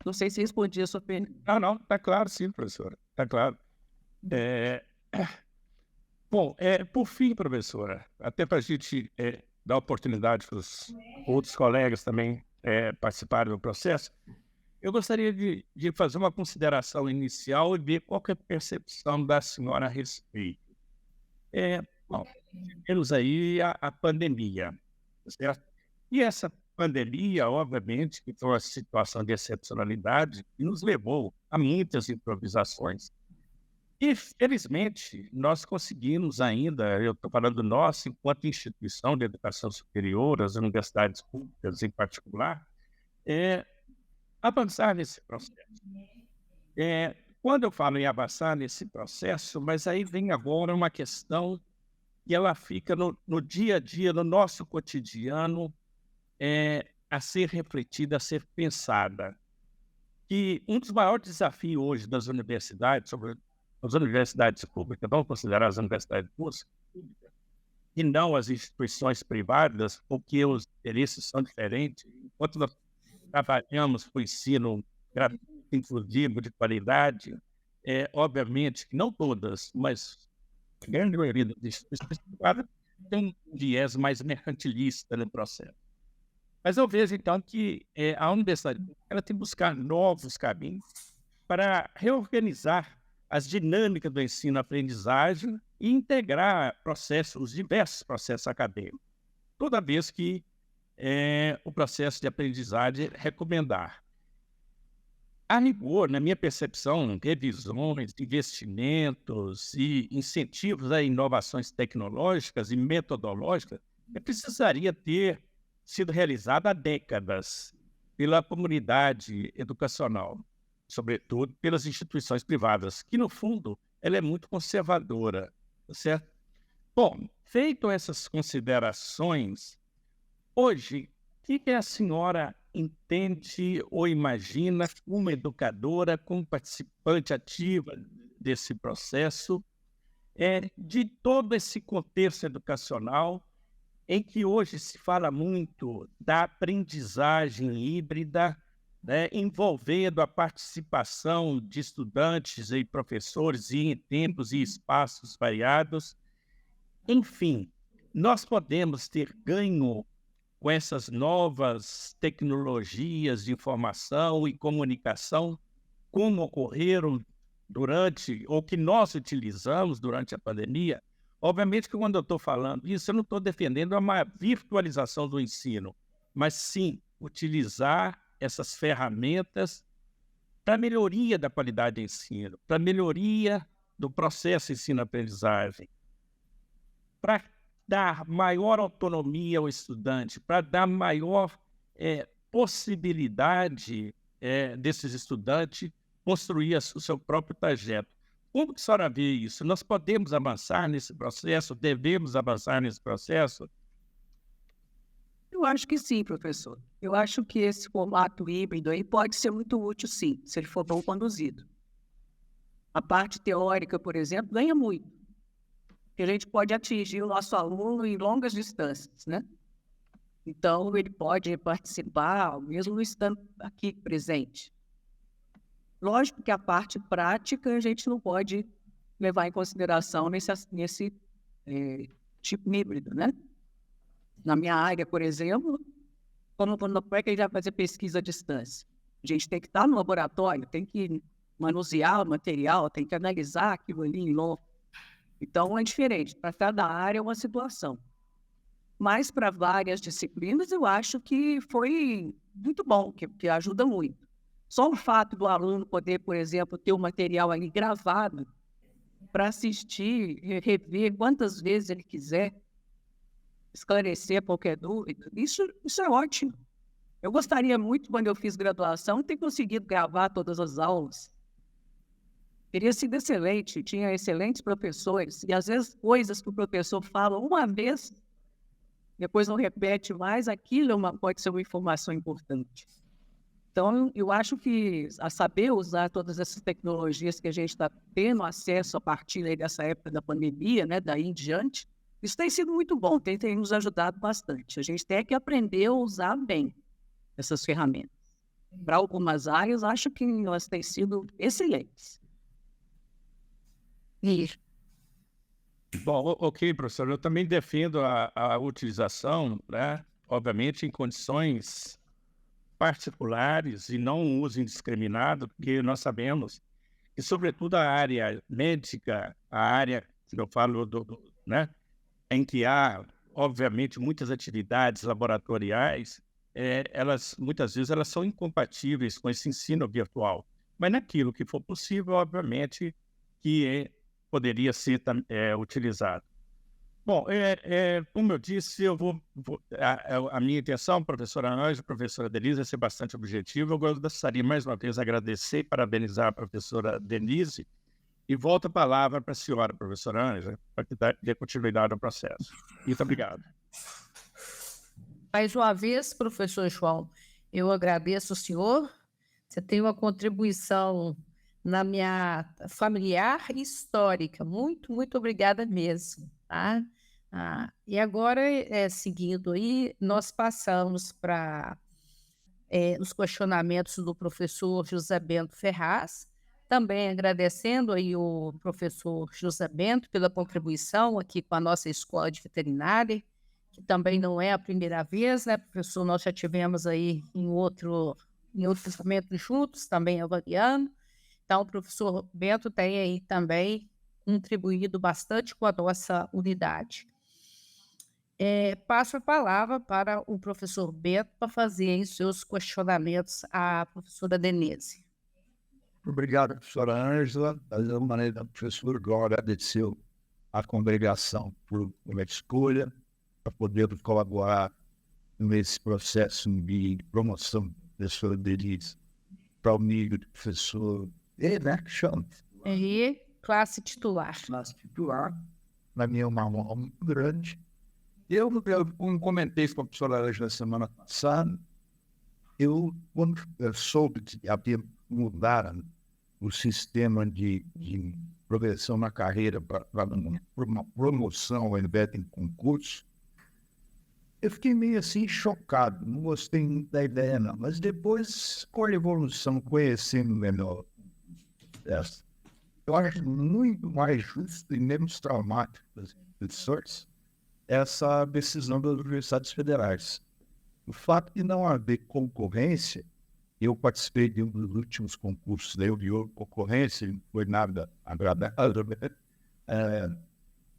não sei se respondi a sua pergunta. Não, está claro sim, professora, está claro. Bom, por fim, professora, até para a gente dar oportunidade para os outros colegas também participarem do processo, eu gostaria de fazer uma consideração inicial e ver qual que é a percepção da senhora a respeito. Bom, temos aí a pandemia, certo? E essa pandemia, obviamente, que foi uma situação de excepcionalidade que nos levou a muitas improvisações. E, felizmente, nós conseguimos ainda, eu estou falando nós, enquanto instituição de educação superior, as universidades públicas em particular, avançar nesse processo. Quando eu falo em avançar nesse processo, mas aí vem agora uma questão que ela fica no dia a dia, no nosso cotidiano, a ser refletida, a ser pensada. E um dos maiores desafios hoje das universidades, sobre as universidades públicas, vamos considerar as universidades públicas, e não as instituições privadas, porque os interesses são diferentes. Enquanto nós trabalhamos com o ensino gratuito, inclusivo, de qualidade, obviamente que não todas, mas a grande maioria das instituições privadas tem um viés mais mercantilista no processo. Mas eu vejo, então, que a universidade ela tem que buscar novos caminhos para reorganizar as dinâmicas do ensino-aprendizagem e integrar os diversos processos acadêmicos, toda vez que o processo de aprendizagem recomendar. A rigor, na minha percepção, revisões, investimentos e incentivos a inovações tecnológicas e metodológicas precisaria ter sido realizada há décadas pela comunidade educacional, sobretudo pelas instituições privadas, que, no fundo, ela é muito conservadora, certo? Bom, feito essas considerações, hoje, o que a senhora entende ou imagina como educadora, como participante ativa desse processo, de todo esse contexto educacional em que hoje se fala muito da aprendizagem híbrida, envolvendo a participação de estudantes e professores em tempos e espaços variados. Enfim, nós podemos ter ganho com essas novas tecnologias de informação e comunicação, como ocorreram durante, ou que nós utilizamos durante a pandemia. Obviamente que quando eu estou falando isso, eu não estou defendendo uma virtualização do ensino, mas sim utilizar essas ferramentas para melhoria da qualidade do ensino, para melhoria do processo de ensino-aprendizagem, para dar maior autonomia ao estudante, para dar maior possibilidade desses estudantes construir o seu próprio trajeto. Como que a senhora vê isso? Nós podemos avançar nesse processo? Devemos avançar nesse processo? Eu acho que sim, professor. Eu acho que esse formato híbrido aí pode ser muito útil, sim, se ele for bem conduzido. A parte teórica, por exemplo, ganha muito, porque a gente pode atingir o nosso aluno em longas distâncias, né? Então, ele pode participar, mesmo não estando aqui presente. Lógico que a parte prática a gente não pode levar em consideração nesse tipo híbrido, né? Na minha área, por exemplo, como é que a gente vai fazer pesquisa à distância? A gente tem que estar no laboratório, tem que manusear o material, tem que analisar aquilo ali em loco. Então, é diferente. Para cada área é uma situação. Mas para várias disciplinas, eu acho que foi muito bom, que ajuda muito. Só o fato do aluno poder, por exemplo, ter o material ali gravado para assistir, rever quantas vezes ele quiser, esclarecer qualquer dúvida, isso é ótimo. Eu gostaria muito, quando eu fiz graduação, ter conseguido gravar todas as aulas. Teria sido excelente, tinha excelentes professores, e às vezes coisas que o professor fala uma vez, depois não repete mais, aquilo pode ser uma informação importante. Então, eu acho que a saber usar todas essas tecnologias que a gente está tendo acesso a partir aí dessa época da pandemia, né, daí em diante, isso tem sido muito bom, tem nos ajudado bastante. A gente tem que aprender a usar bem essas ferramentas. Para algumas áreas, acho que elas têm sido excelentes. Isso. Bom, ok, professor, eu também defendo a utilização, né, obviamente, em condições particulares e não um uso indiscriminado, porque nós sabemos que, sobretudo, a área médica, a área que eu falo, né, em que há, obviamente, muitas atividades laboratoriais, elas, muitas vezes, elas são incompatíveis com esse ensino virtual. Mas naquilo que for possível, obviamente, que poderia ser utilizado. Bom, como eu disse, a minha intenção, professora Ângela, professora Denise, é ser bastante objetivo. Eu gostaria, mais uma vez, agradecer e parabenizar a professora Denise e volto a palavra para a senhora, professora Ângela, para que dê continuidade ao processo. Muito obrigado. Mais uma vez, professor João, eu agradeço ao senhor. Você tem uma contribuição na minha familiar e histórica. Muito, muito obrigada mesmo, tá? E agora, seguindo aí, nós passamos para os questionamentos do professor José Bento Ferraz, também agradecendo aí o professor José Bento pela contribuição aqui com a nossa escola de veterinária, que também não é a primeira vez, né, professor? Nós já tivemos aí em outro momento juntos, também avaliando. Então, o professor Bento tem aí também contribuído bastante com a nossa unidade. Passo a palavra para o professor Bento para fazer os seus questionamentos à professora Denise. Obrigado, professora Ângela. Da mesma maneira, o professor Glória agradeceu a congregação por uma escolha para poder colaborar nesse processo de promoção da professora Denise para o nível de professor Classe titular. Classe titular. Na minha uma honra muito grande. Eu comentei com a professora Ângela na semana passada. Quando eu soube que havia mudado o sistema de progressão na carreira para uma promoção ao invés de concurso, eu fiquei meio assim chocado, não gostei muito da ideia não, mas depois, com a evolução, conhecendo melhor essa, eu acho muito mais justo e menos traumático para os professores essa decisão das universidades federais. O fato de não haver concorrência, eu participei de um dos últimos concursos da concorrência, não foi nada agradável,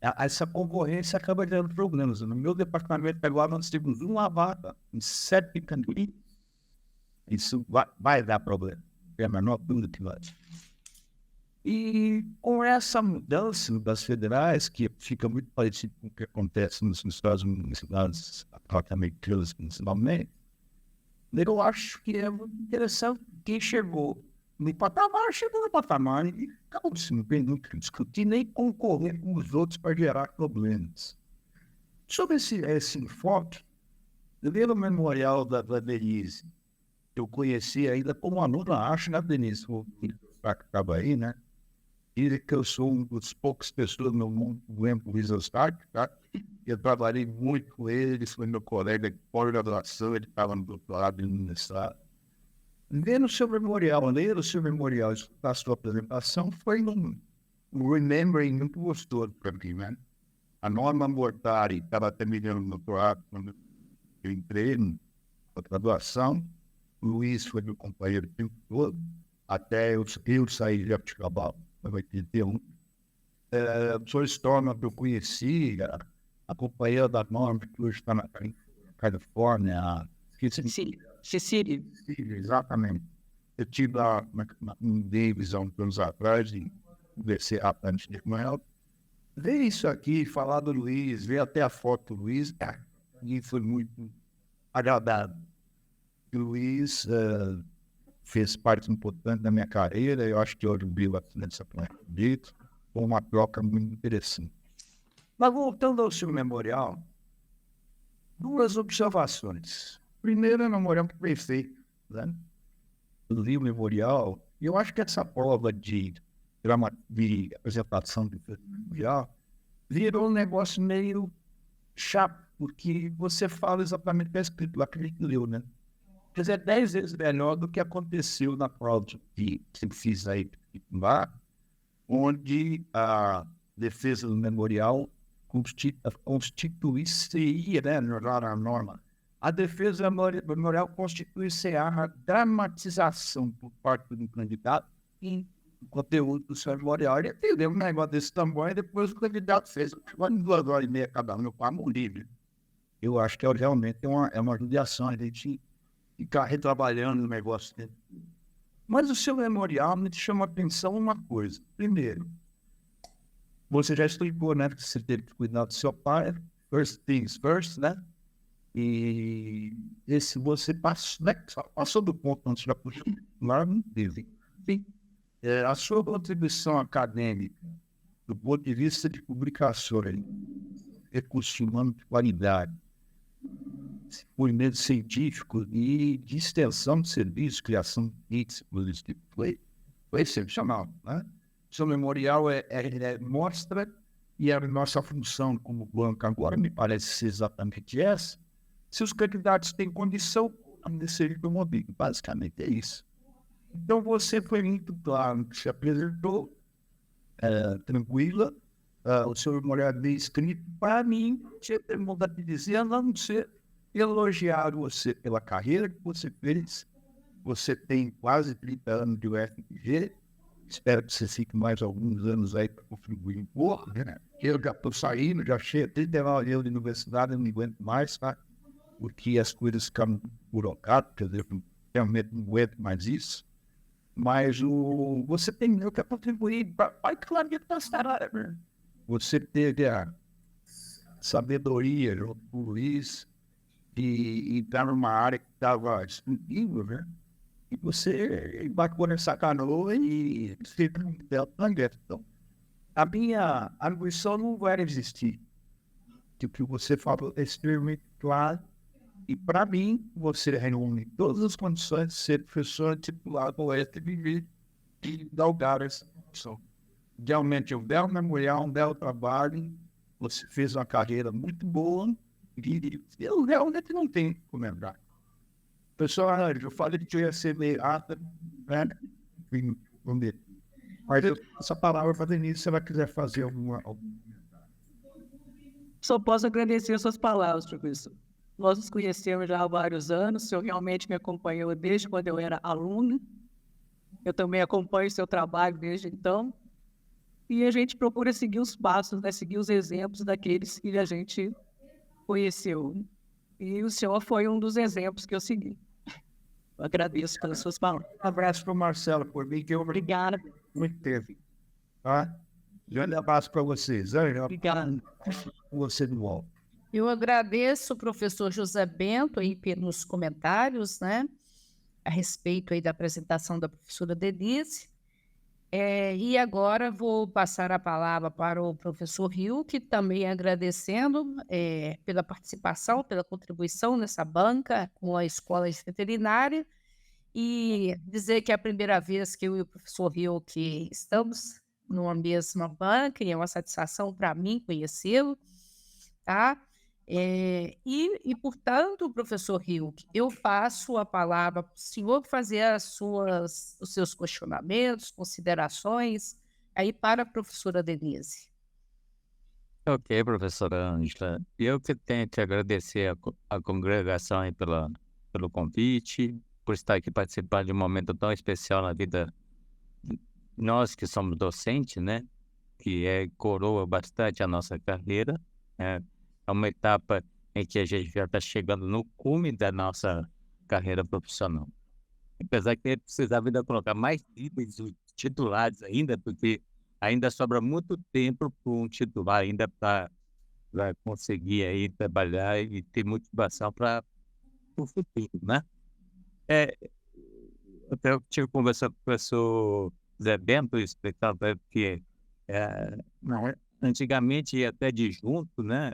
essa concorrência acaba gerando problemas. No meu departamento agora nós temos uma vaga em 7 candidatos. Isso vai dar problema, é a menor dúvida que vai. E com essa mudança das federais, que fica muito parecido com o que acontece nos Estados Unidos, nas americanas principalmente, eu acho que é muito interessante. Quem chegou no patamar e acabou-se, não tem muito que discutir, nem concorrer com os outros para gerar problemas. Sobre esse enfoque, primeiro memorial da Denise, eu conheci ainda como aluno, acho, né, Denise? O que estava aí, né? E que eu sou um dos poucas pessoas no mundo que lembro o Luiz Eustáquio, tá? Eu trabalhei muito com ele, ele foi meu colega de pós-graduação, ele estava no doutorado no estado. Ler o seu memorial, escutar a sua apresentação, foi um remembering muito gostoso para mim, né? A Norma Mortari estava terminando o doutorado quando eu entrei na graduação. O Luiz foi meu companheiro o tempo todo, até eu sair de Jabuticabal, em 81. O Sr. Stormer, que eu conheci, a companheira da Norma, que hoje está na Califórnia, Cecília. Exatamente. Eu tive lá um Davis há uns anos atrás e conversei rapidamente com ela. Ver isso aqui, falar do Luiz, ver até a foto do Luiz, e foi muito agradável. O Luiz fez parte importante da minha carreira, eu acho que hoje o Bill nessa dito, foi uma troca muito interessante. Mas voltando ao seu memorial, duas observações. Primeiro, é um memorial perfeito, né? Eu li o memorial, e eu acho que essa prova de apresentação do memorial virou um negócio meio chato, porque você fala exatamente o que é escrito lá, que leu, né? Quer dizer, 10 vezes melhor do que aconteceu na prova que eu fiz aí lá, onde a defesa do memorial constituía, né, na norma, a defesa do memorial constitui-se a dramatização por parte do candidato em conteúdo do seu memorial. Ele entendeu um negócio desse tamanho e depois o candidato fez 2 horas e meia cada um no livre. Eu acho que realmente é uma judiação a gente ficar retrabalhando o negócio dele. Mas o seu memorial me chama a atenção uma coisa. Primeiro, você já explicou, né, que você teve que cuidar do seu pai, first things first, né? E esse você passou do ponto onde você já puxou lá dele. Sim. A sua contribuição acadêmica, do ponto de vista de publicações, recursos humanos de qualidade, depoimento científico e de extensão de serviço, criação de kits, foi excepcional, né? Seu memorial mostra, e a nossa função como banco agora me parece ser exatamente essa, se os candidatos têm condição de serem promovidos. Basicamente é isso. Então você foi muito claro, se apresentou, tranquila, o seu memorial é bem escrito. Para mim, tinha que ter vontade de dizer, a não ser elogiar você pela carreira que você fez. Você tem quase 30 anos de UFMG. Espero que você fique mais alguns anos aí para contribuir um pouco, né? Eu já estou saindo, já chego 39 anos de universidade, eu não aguento mais, tá? Porque as coisas ficam burocráticas, quer dizer, eu realmente não aguento mais isso. Mas você tem que contribuir para a clareza da área, né? Você teve a sabedoria junto com o Luiz e entrar numa área que estava disponível, né? E você embarcou nessa canoa e se então, a minha ambição não vai existir. O que você falou é extremamente claro. E, para mim, você reúne todas as condições de ser professor titular do UFMG e galgar essa função. Realmente, um belo memorial, um belo trabalho. Você fez uma carreira muito boa e eu realmente não tenho que comentar. Pessoal, eu falei que eu ia ser meio rápido, né? Mas eu passo a palavra para a Denise, se ela quiser fazer alguma... Só posso agradecer as suas palavras, professor. Nós nos conhecemos já há vários anos, o senhor realmente me acompanhou desde quando eu era aluna. Eu também acompanho o seu trabalho desde então. E a gente procura seguir os passos, né? Seguir os exemplos daqueles que a gente conheceu. E o senhor foi um dos exemplos que eu segui. Eu agradeço pelas suas palavras. Um abraço para o Marcelo, por mim, que eu Obrigada. muito tempo. Tá? Grande abraço para vocês. Obrigado. Você de volta. Eu agradeço o professor José Bento aí pelos comentários, né, a respeito aí da apresentação da professora Denise. E agora vou passar a palavra para o professor Rio, que também agradecendo pela participação, pela contribuição nessa banca com a Escola de Veterinária, e dizer que é a primeira vez que eu e o professor Rio que estamos numa mesma banca, e é uma satisfação para mim conhecê-lo, tá? Portanto, professor Rio, eu passo a palavra para o senhor fazer os seus questionamentos, considerações, aí para a professora Denise. Ok, professora Ângela. Eu que tenho que agradecer a congregação aí pelo convite, por estar aqui participando de um momento tão especial na vida de nós que somos docentes, né? Que coroa bastante a nossa carreira, né? É uma etapa em que a gente já está chegando no cume da nossa carreira profissional. Apesar que a gente precisava ainda colocar mais itens titulares ainda, porque ainda sobra muito tempo para um titular ainda para conseguir aí trabalhar e ter motivação para o futuro, né? Até eu tive conversa com o professor Zé Bento, explicando para ele que antigamente ia até adjunto, né?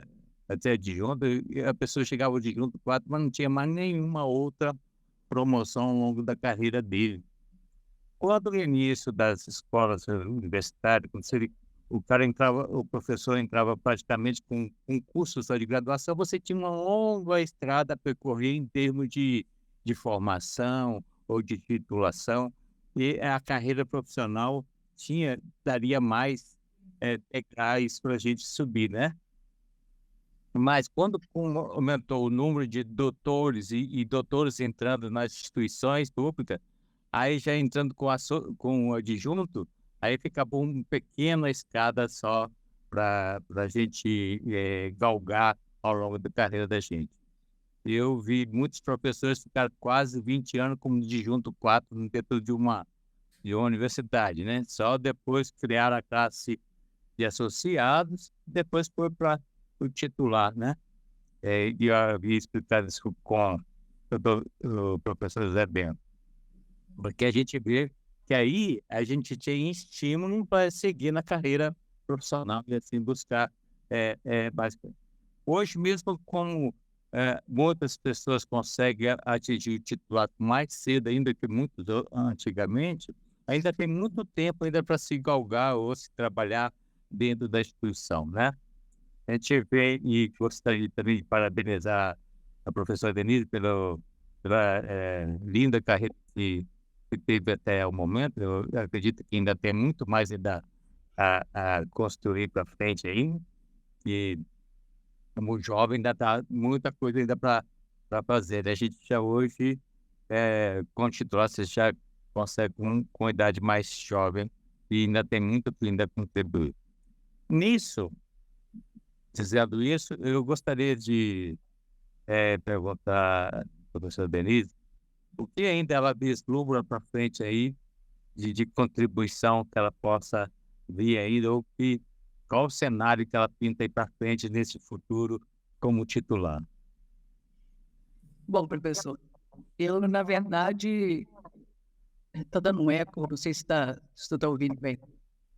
Até adjunto, e a pessoa chegava ao adjunto 4, mas não tinha mais nenhuma outra promoção ao longo da carreira dele. Quando no início das escolas universitárias, o professor entrava praticamente com curso só de graduação, você tinha uma longa estrada a percorrer em termos de formação ou de titulação, e a carreira profissional daria mais degraus para a gente subir, né? Mas quando aumentou o número de doutores e doutores entrando nas instituições públicas, aí já entrando com o adjunto, aí ficava uma pequena escada só para a gente galgar ao longo da carreira da gente. Eu vi muitos professores ficar quase 20 anos como adjunto 4 dentro de uma universidade, né? Só depois criaram a classe de associados, depois foi para o titular, né? E eu havia explicado isso com o professor Zé Bento, porque a gente vê que aí a gente tem estímulo para seguir na carreira profissional e assim buscar basicamente. Hoje mesmo, como muitas pessoas conseguem atingir o titular mais cedo ainda que muitos antigamente, ainda tem muito tempo ainda para se galgar ou se trabalhar dentro da instituição, né? A gente vê, e gostaria também de parabenizar a professora Denise pela linda carreira que teve até o momento. Eu acredito que ainda tem muito mais ainda a construir para frente aí, e como jovem ainda está muita coisa ainda para fazer. A gente já hoje, com titular, você já consegue com idade mais jovem e ainda tem muito que ainda contribuir. Nisso, dizendo isso, eu gostaria de perguntar à professora Denise o que ainda ela vislumbra para frente aí de contribuição que ela possa vir ainda, ou qual o cenário que ela pinta aí para frente nesse futuro como titular. Bom, professor, eu, na verdade, está dando um eco, não sei se você está ouvindo bem.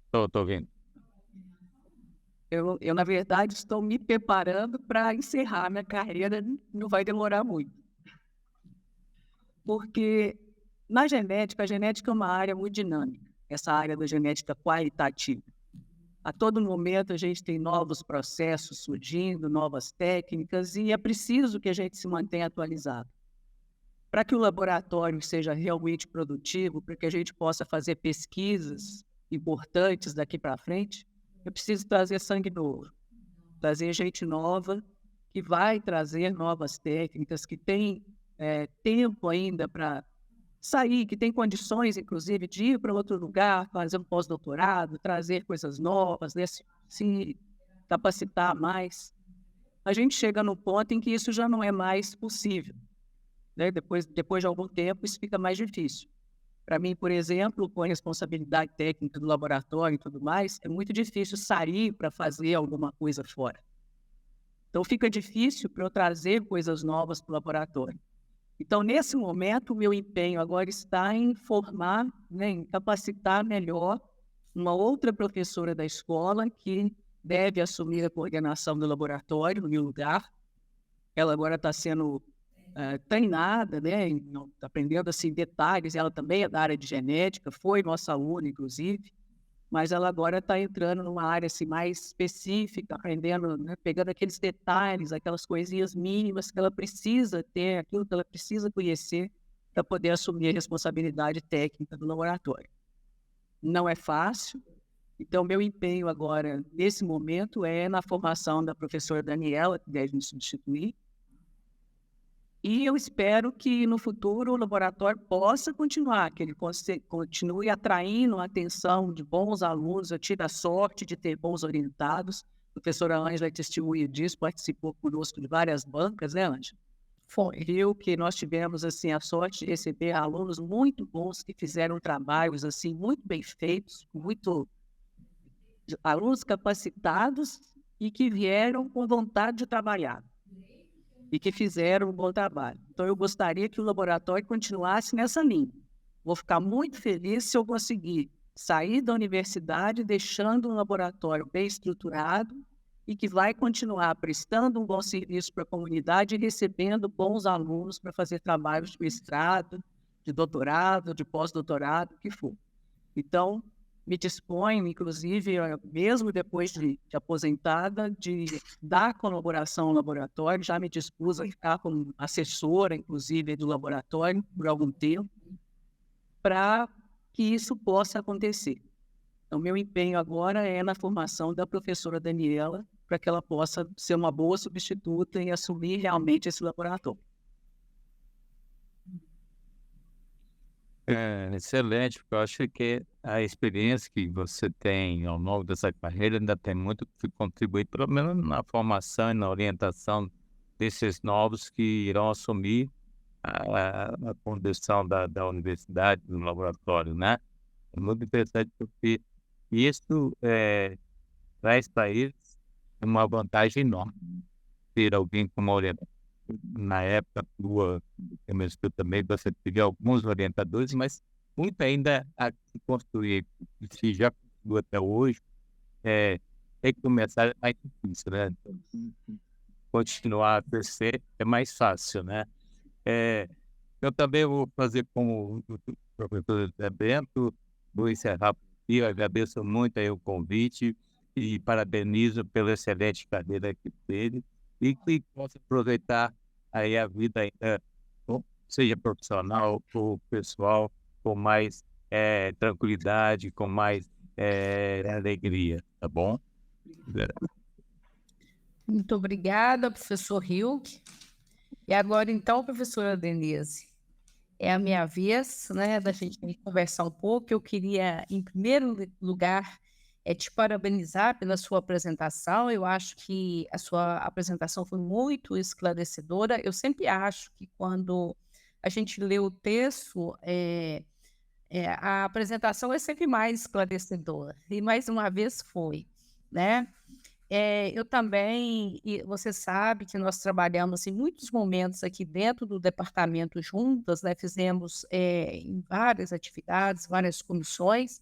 Estou ouvindo. Eu, na verdade, estou me preparando para encerrar minha carreira, não vai demorar muito. Porque na genética, a genética é uma área muito dinâmica, essa área da genética qualitativa. A todo momento a gente tem novos processos surgindo, novas técnicas, e é preciso que a gente se mantenha atualizado. Para que o laboratório seja realmente produtivo, para que a gente possa fazer pesquisas importantes daqui para frente, eu preciso trazer sangue novo, trazer gente nova, que vai trazer novas técnicas, que tem tempo ainda para sair, que tem condições, inclusive, de ir para outro lugar, fazer um pós-doutorado, trazer coisas novas, né? se capacitar mais. A gente chega no ponto em que isso já não é mais possível, né? Depois de algum tempo, isso fica mais difícil. Para mim, por exemplo, com a responsabilidade técnica do laboratório e tudo mais, é muito difícil sair para fazer alguma coisa fora. Então, fica difícil para eu trazer coisas novas para o laboratório. Então, nesse momento, o meu empenho agora está em formar, né, em capacitar melhor uma outra professora da escola que deve assumir a coordenação do laboratório no meu lugar. Ela agora está sendo treinada, né, aprendendo assim, detalhes. Ela também é da área de genética, foi nossa aluna, inclusive, mas ela agora está entrando numa área assim, mais específica, aprendendo, né, pegando aqueles detalhes, aquelas coisinhas mínimas que ela precisa ter, aquilo que ela precisa conhecer para poder assumir a responsabilidade técnica do laboratório. Não é fácil, então meu empenho agora, nesse momento, é na formação da professora Daniela, que deve me substituir, e eu espero que no futuro o laboratório possa continuar, que ele continue atraindo a atenção de bons alunos. Eu tive a sorte de ter bons orientados. A professora Ângela é testemunha disso, participou conosco de várias bancas, né, Ângela? Foi. Viu que nós tivemos assim, a sorte de receber alunos muito bons que fizeram trabalhos assim, muito bem feitos, alunos capacitados e que vieram com vontade de trabalhar e que fizeram um bom trabalho. Então, eu gostaria que o laboratório continuasse nessa linha. Vou ficar muito feliz se eu conseguir sair da universidade deixando um laboratório bem estruturado e que vai continuar prestando um bom serviço para a comunidade e recebendo bons alunos para fazer trabalhos de mestrado, de doutorado, de pós-doutorado, o que for. Então, me disponho, inclusive, mesmo depois de aposentada, de dar colaboração ao laboratório. Já me dispus a ficar como assessora, inclusive, do laboratório por algum tempo, para que isso possa acontecer. Então, meu empenho agora é na formação da professora Daniela, para que ela possa ser uma boa substituta e assumir realmente esse laboratório. Excelente, porque eu acho que a experiência que você tem ao longo dessa carreira ainda tem muito que contribuir, pelo menos na formação e na orientação desses novos que irão assumir a condução da universidade, do laboratório, né? É muito interessante porque isso traz para eles uma vantagem enorme, ter alguém como orientador. Na época tua, eu também, você teve alguns orientadores, mas muito ainda a se construir, se já construiu até hoje, tem que começar mais difícil, né? Continuar a crescer é mais fácil, né? Eu também vou fazer como o professor Zé Bento, vou encerrar por aqui. Eu agradeço muito aí o convite e parabenizo pela excelente carreira que teve e que possa aproveitar aí a vida ainda, seja profissional ou pessoal, com mais tranquilidade, com mais alegria, tá bom? Muito obrigada, professor Hilke. E agora, então, professora Denise, é a minha vez, né, da gente conversar um pouco. Eu queria, em primeiro lugar, te parabenizar pela sua apresentação. Eu acho que a sua apresentação foi muito esclarecedora. Eu sempre acho que quando a gente lê o texto, a apresentação é sempre mais esclarecedora. E mais uma vez foi, né? Eu também, e você sabe que nós trabalhamos em muitos momentos aqui dentro do departamento juntas, né? Fizemos em várias atividades, várias comissões.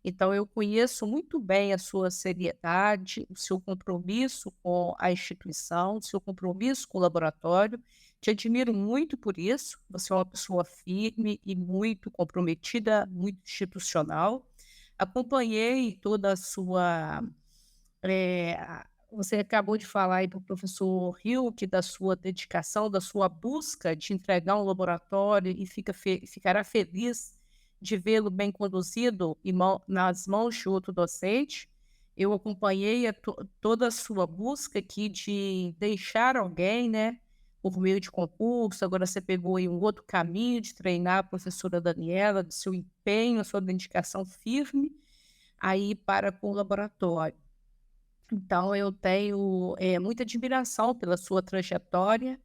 Então, eu conheço muito bem a sua seriedade, o seu compromisso com a instituição, o seu compromisso com o laboratório. Te admiro muito por isso. Você é uma pessoa firme e muito comprometida, muito institucional. Acompanhei toda a sua... você acabou de falar aí para o professor Hilke da sua dedicação, da sua busca de entregar um laboratório e ficará feliz de vê-lo bem conduzido nas mãos de outro docente. Eu acompanhei toda a sua busca aqui de deixar alguém, né, por meio de concurso. Agora você pegou aí um outro caminho de treinar a professora Daniela, do seu empenho, a sua dedicação firme aí para com o laboratório. Então, eu tenho muita admiração pela sua trajetória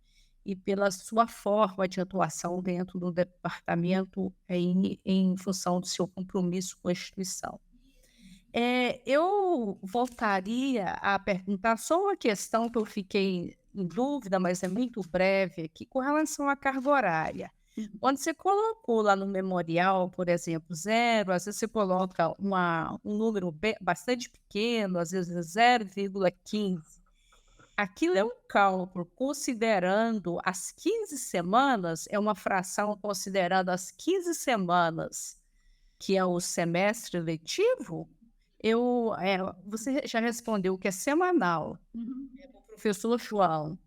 e pela sua forma de atuação dentro do departamento em função do seu compromisso com a instituição. Eu voltaria a perguntar só uma questão que eu fiquei em dúvida, mas é muito breve aqui, com relação à carga horária. Quando você colocou lá no memorial, por exemplo, 0, às vezes você coloca um número bastante pequeno, às vezes 0,15. Aquilo é um cálculo considerando as 15 semanas, é uma fração considerando as 15 semanas, que é o semestre letivo. Você já respondeu que é semanal, o professor João.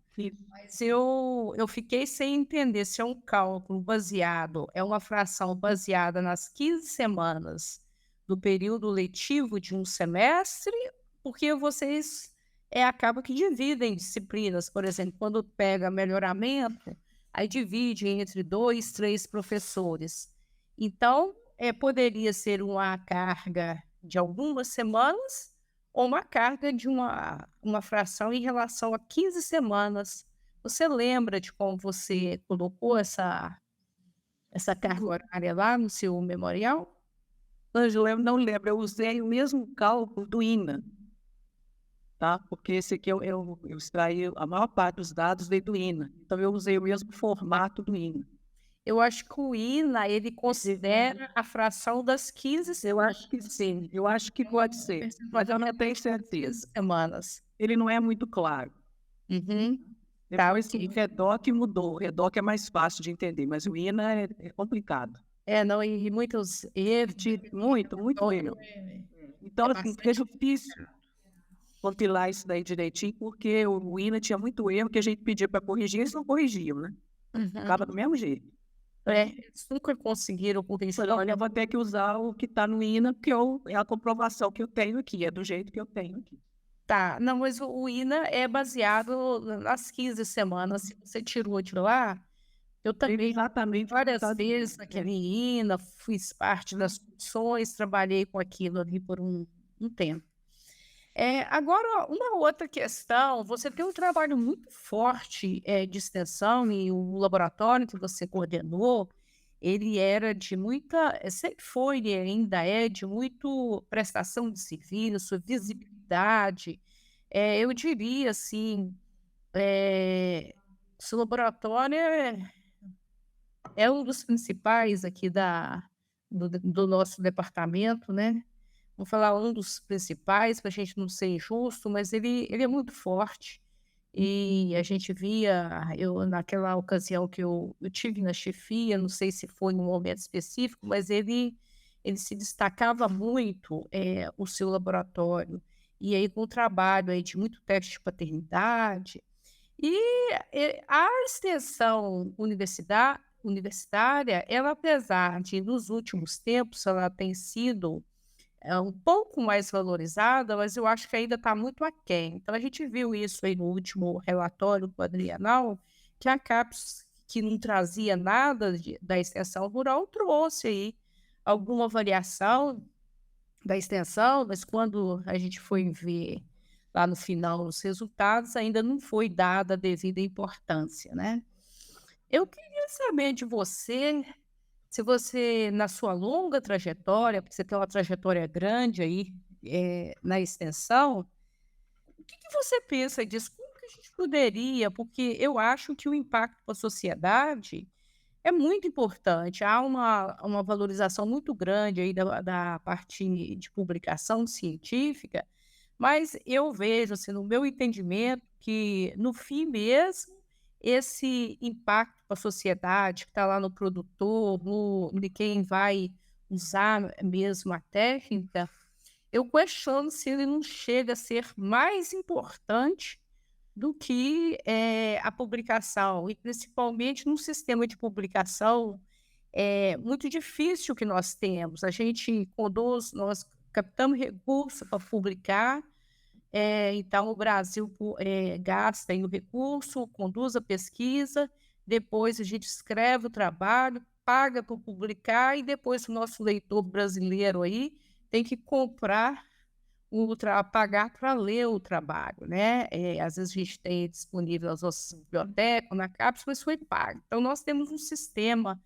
Mas eu fiquei sem entender se é um cálculo baseado, é uma fração baseada nas 15 semanas do período letivo de um semestre, porque vocês acabam que dividem disciplinas. Por exemplo, quando pega melhoramento, aí divide entre 2, 3 professores. Então, poderia ser uma carga de algumas semanas ou uma carga de uma fração em relação a 15 semanas. Você lembra de como você colocou essa carga horária lá no seu memorial? Ângela, eu não lembro, eu usei o mesmo cálculo do INA, tá? Porque esse aqui eu extraí a maior parte dos dados veio do INA, então eu usei o mesmo formato do INA. Eu acho que o INA, ele considera a fração das 15 Eu acho que sim, eu acho que pode ser, mas eu não tenho certeza. semanas. Ele não é muito claro. Uhum. Depois o REDOC mudou, o REDOC é mais fácil de entender, mas o INA é complicado. Não, e muitos erros. Muito erro. Então, assim, fica difícil compilar isso daí direitinho, porque o INA tinha muito erro que a gente pedia para corrigir, eles não corrigiam, né? Acaba do mesmo jeito. Eles nunca conseguiram corrigir. Falei, olha, eu vou ter que usar o que está no INA, porque é a comprovação que eu tenho aqui, é do jeito que eu tenho aqui. Tá, não, mas o INA é baseado nas 15 semanas. Se você tirou de lá, eu também Exatamente várias vezes naquele INA, fiz parte das comissões, trabalhei com aquilo ali por um tempo. Agora, uma outra questão, você tem um trabalho muito forte de extensão e o laboratório que você coordenou, ele era de muita, sempre foi e ainda é de muito prestação de serviço, visibilidade. Eu diria assim, seu laboratório é um dos principais aqui do nosso departamento, né? Vou falar um dos principais, para a gente não ser injusto, mas ele é muito forte. E a gente via, naquela ocasião que eu tive na chefia, não sei se foi num momento específico, mas ele se destacava muito, o seu laboratório. E aí, com o trabalho aí de muito teste de paternidade. E a extensão universitária, ela, apesar de, nos últimos tempos, ela tem sido um pouco mais valorizada, mas eu acho que ainda está muito aquém. Então, a gente viu isso aí no último relatório quadrienal, que a CAPES, que não trazia nada da extensão rural, trouxe aí alguma variação da extensão, mas quando a gente foi ver lá no final os resultados, ainda não foi dada a devida importância, né? Eu queria saber de você, se você, na sua longa trajetória, porque você tem uma trajetória grande aí na extensão, o que você pensa disso? Como que a gente poderia? Porque eu acho que o impacto para a sociedade é muito importante. Há uma valorização muito grande aí da parte de publicação científica, mas eu vejo, assim, no meu entendimento, que, no fim mesmo, esse impacto para a sociedade, que está lá no produtor, de quem vai usar mesmo a técnica, eu questiono se ele não chega a ser mais importante do que a publicação, e principalmente num sistema de publicação muito difícil que nós temos. A gente conduz, nós captamos recursos para publicar, então o Brasil gasta aí o recurso, conduz a pesquisa, depois a gente escreve o trabalho, paga para publicar, e depois o nosso leitor brasileiro aí tem que comprar pagar para ler o trabalho, né? Às vezes a gente tem disponível nas nossas bibliotecas, na CAPES, mas foi pago. Então, nós temos um sistema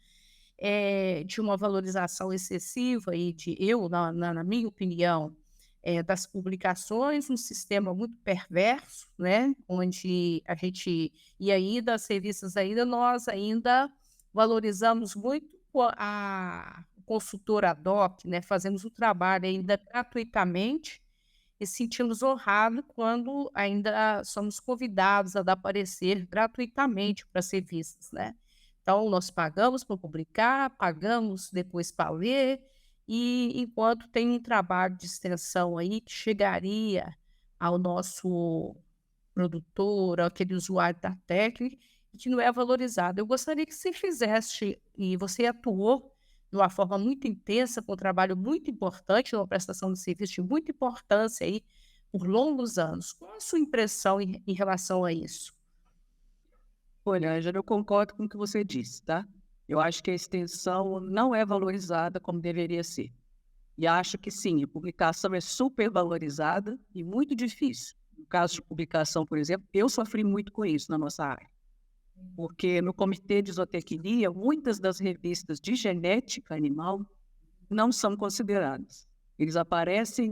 de uma valorização excessiva, e na minha opinião, das publicações, um sistema muito perverso, né? Onde a gente, e aí das revistas ainda, nós ainda valorizamos muito a consultora ad hoc, né? Fazemos o trabalho ainda gratuitamente e sentimos honrados quando ainda somos convidados a dar parecer gratuitamente para serviços, né? Então, nós pagamos para publicar, pagamos depois para ler, e enquanto tem um trabalho de extensão aí que chegaria ao nosso produtor, aquele usuário da técnica, e que não é valorizado. Eu gostaria que você fizesse, e você atuou de uma forma muito intensa, com um trabalho muito importante, uma prestação de serviço de muita importância aí, por longos anos. Qual a sua impressão em relação a isso? Olha, Ângela, eu concordo com o que você disse, tá? Eu acho que a extensão não é valorizada como deveria ser. E acho que sim, a publicação é super valorizada e muito difícil. No caso de publicação, por exemplo, eu sofri muito com isso na nossa área. Porque no Comitê de Zootecnia, muitas das revistas de genética animal não são consideradas. Eles aparecem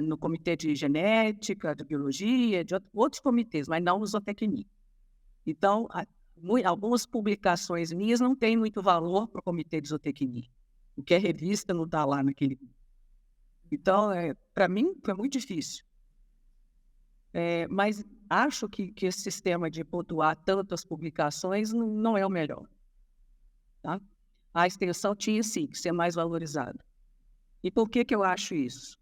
no Comitê de Genética, de Biologia, de outros comitês, mas não no Zootecnia. Então, algumas publicações minhas não têm muito valor para o Comitê de Zootecnia, porque a revista não está lá naquele. Então, para mim, foi muito difícil. Mas acho que esse sistema de pontuar tantas publicações não é o melhor. Tá? A extensão tinha, sim, que ser mais valorizada. E por que eu acho isso?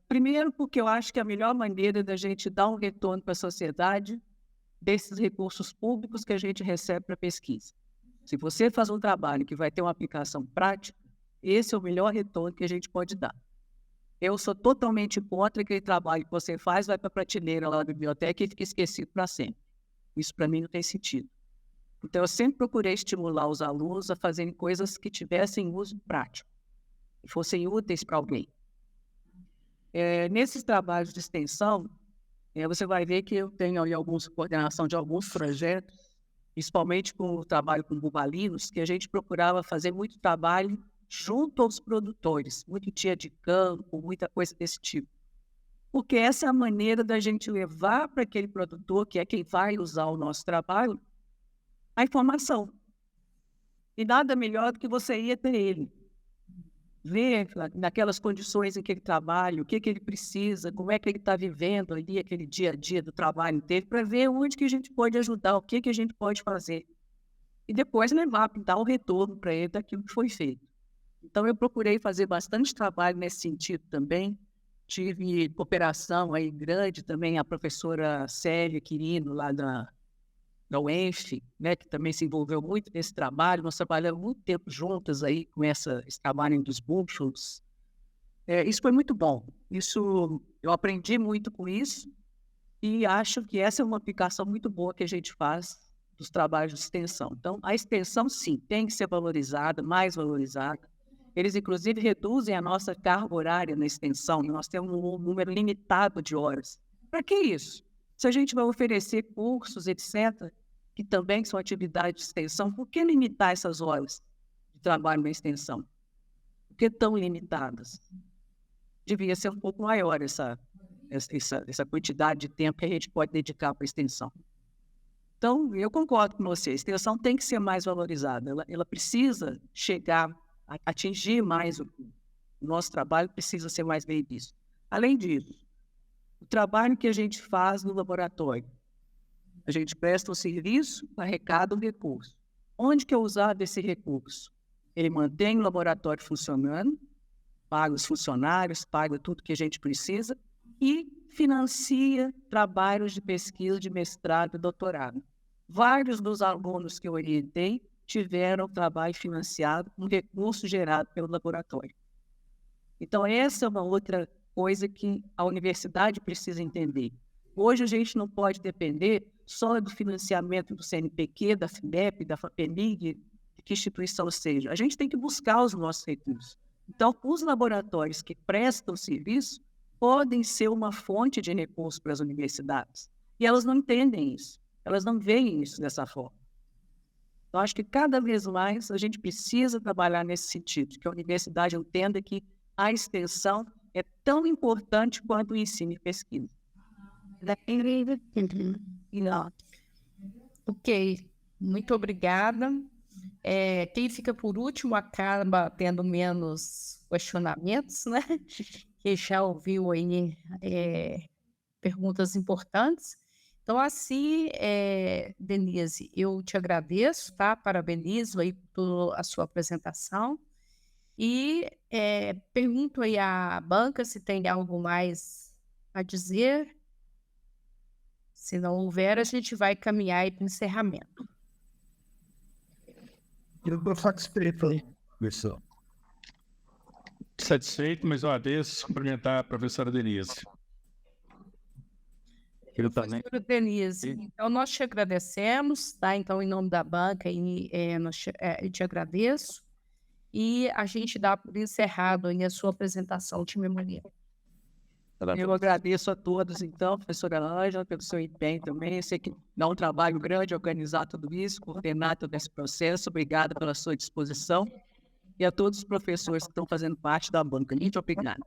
Primeiro, porque eu acho que a melhor maneira da gente dar um retorno para a sociedade desses recursos públicos que a gente recebe para pesquisa. Se você faz um trabalho que vai ter uma aplicação prática, esse é o melhor retorno que a gente pode dar. Eu sou totalmente contra aquele trabalho que você faz, vai para a prateleira lá da biblioteca e fica esquecido para sempre. Isso para mim não tem sentido. Então eu sempre procurei estimular os alunos a fazerem coisas que tivessem uso prático, que fossem úteis para alguém. Nesses trabalhos de extensão, você vai ver que eu tenho ali coordenação de alguns projetos, principalmente com o trabalho com bubalinos, que a gente procurava fazer muito trabalho junto aos produtores, muito dia de campo, muita coisa desse tipo. Porque essa é a maneira da gente levar para aquele produtor, que é quem vai usar o nosso trabalho, a informação. E nada melhor do que você ir até ele. Ver naquelas condições em que ele trabalha, o que ele precisa, como é que ele está vivendo ali, aquele dia a dia do trabalho dele, para ver onde que a gente pode ajudar, o que a gente pode fazer. E depois levar, dar um retorno para ele daquilo que foi feito. Então, eu procurei fazer bastante trabalho nesse sentido também. Tive cooperação aí grande também, a professora Célia Quirino, lá da UENF, né, que também se envolveu muito nesse trabalho. Nós trabalhamos muito tempo juntas aí com esse trabalho dos búfalos. Isso foi muito bom. Eu aprendi muito com isso e acho que essa é uma aplicação muito boa que a gente faz dos trabalhos de extensão. Então, a extensão, sim, tem que ser valorizada, mais valorizada. Eles, inclusive, reduzem a nossa carga horária na extensão. Nós temos um número limitado de horas. Para que isso? Se a gente vai oferecer cursos, etc., que também são atividades de extensão, por que limitar essas horas de trabalho na extensão? Por que tão limitadas? Devia ser um pouco maior essa quantidade de tempo que a gente pode dedicar para a extensão. Então, eu concordo com você. A extensão tem que ser mais valorizada. Ela precisa chegar atingir mais o nosso trabalho, precisa ser mais bem visto. Além disso, o trabalho que a gente faz no laboratório, a gente presta um serviço, arrecada um recurso. Onde que é usado esse recurso? Ele mantém o laboratório funcionando, paga os funcionários, paga tudo que a gente precisa e financia trabalhos de pesquisa, de mestrado e doutorado. Vários dos alunos que eu orientei tiveram trabalho financiado com recurso gerado pelo laboratório. Então, essa é uma outra coisa que a universidade precisa entender. Hoje, a gente não pode depender só do financiamento do CNPq, da FINEP, da FAPEMIG, de que instituição seja. A gente tem que buscar os nossos recursos. Então, os laboratórios que prestam serviço podem ser uma fonte de recursos para as universidades. E elas não entendem isso. Elas não veem isso dessa forma. Então, acho que cada vez mais a gente precisa trabalhar nesse sentido, que a universidade entenda que a extensão é tão importante quanto o ensino e pesquisa. Ok. Muito obrigada. Quem fica por último acaba tendo menos questionamentos, né? Que já ouviu aí perguntas importantes. Então, assim, Denise, eu te agradeço, tá? Parabenizo aí por a sua apresentação. E pergunto aí à banca se tem algo mais a dizer. Se não houver, a gente vai caminhar aí para o encerramento. Eu estou satisfeito, professor. Satisfeito, mais uma vez, cumprimentar a professora Denise. Eu também. Professora Denise, então nós te agradecemos, tá? Então, em nome da banca, eu te agradeço. E a gente dá por encerrado aí a sua apresentação de memória. Eu agradeço a todos, então, professora Ângela, pelo seu empenho também. Eu sei que dá um trabalho grande organizar tudo isso, coordenar todo esse processo. Obrigada pela sua disposição. E a todos os professores que estão fazendo parte da banca. Muito obrigada.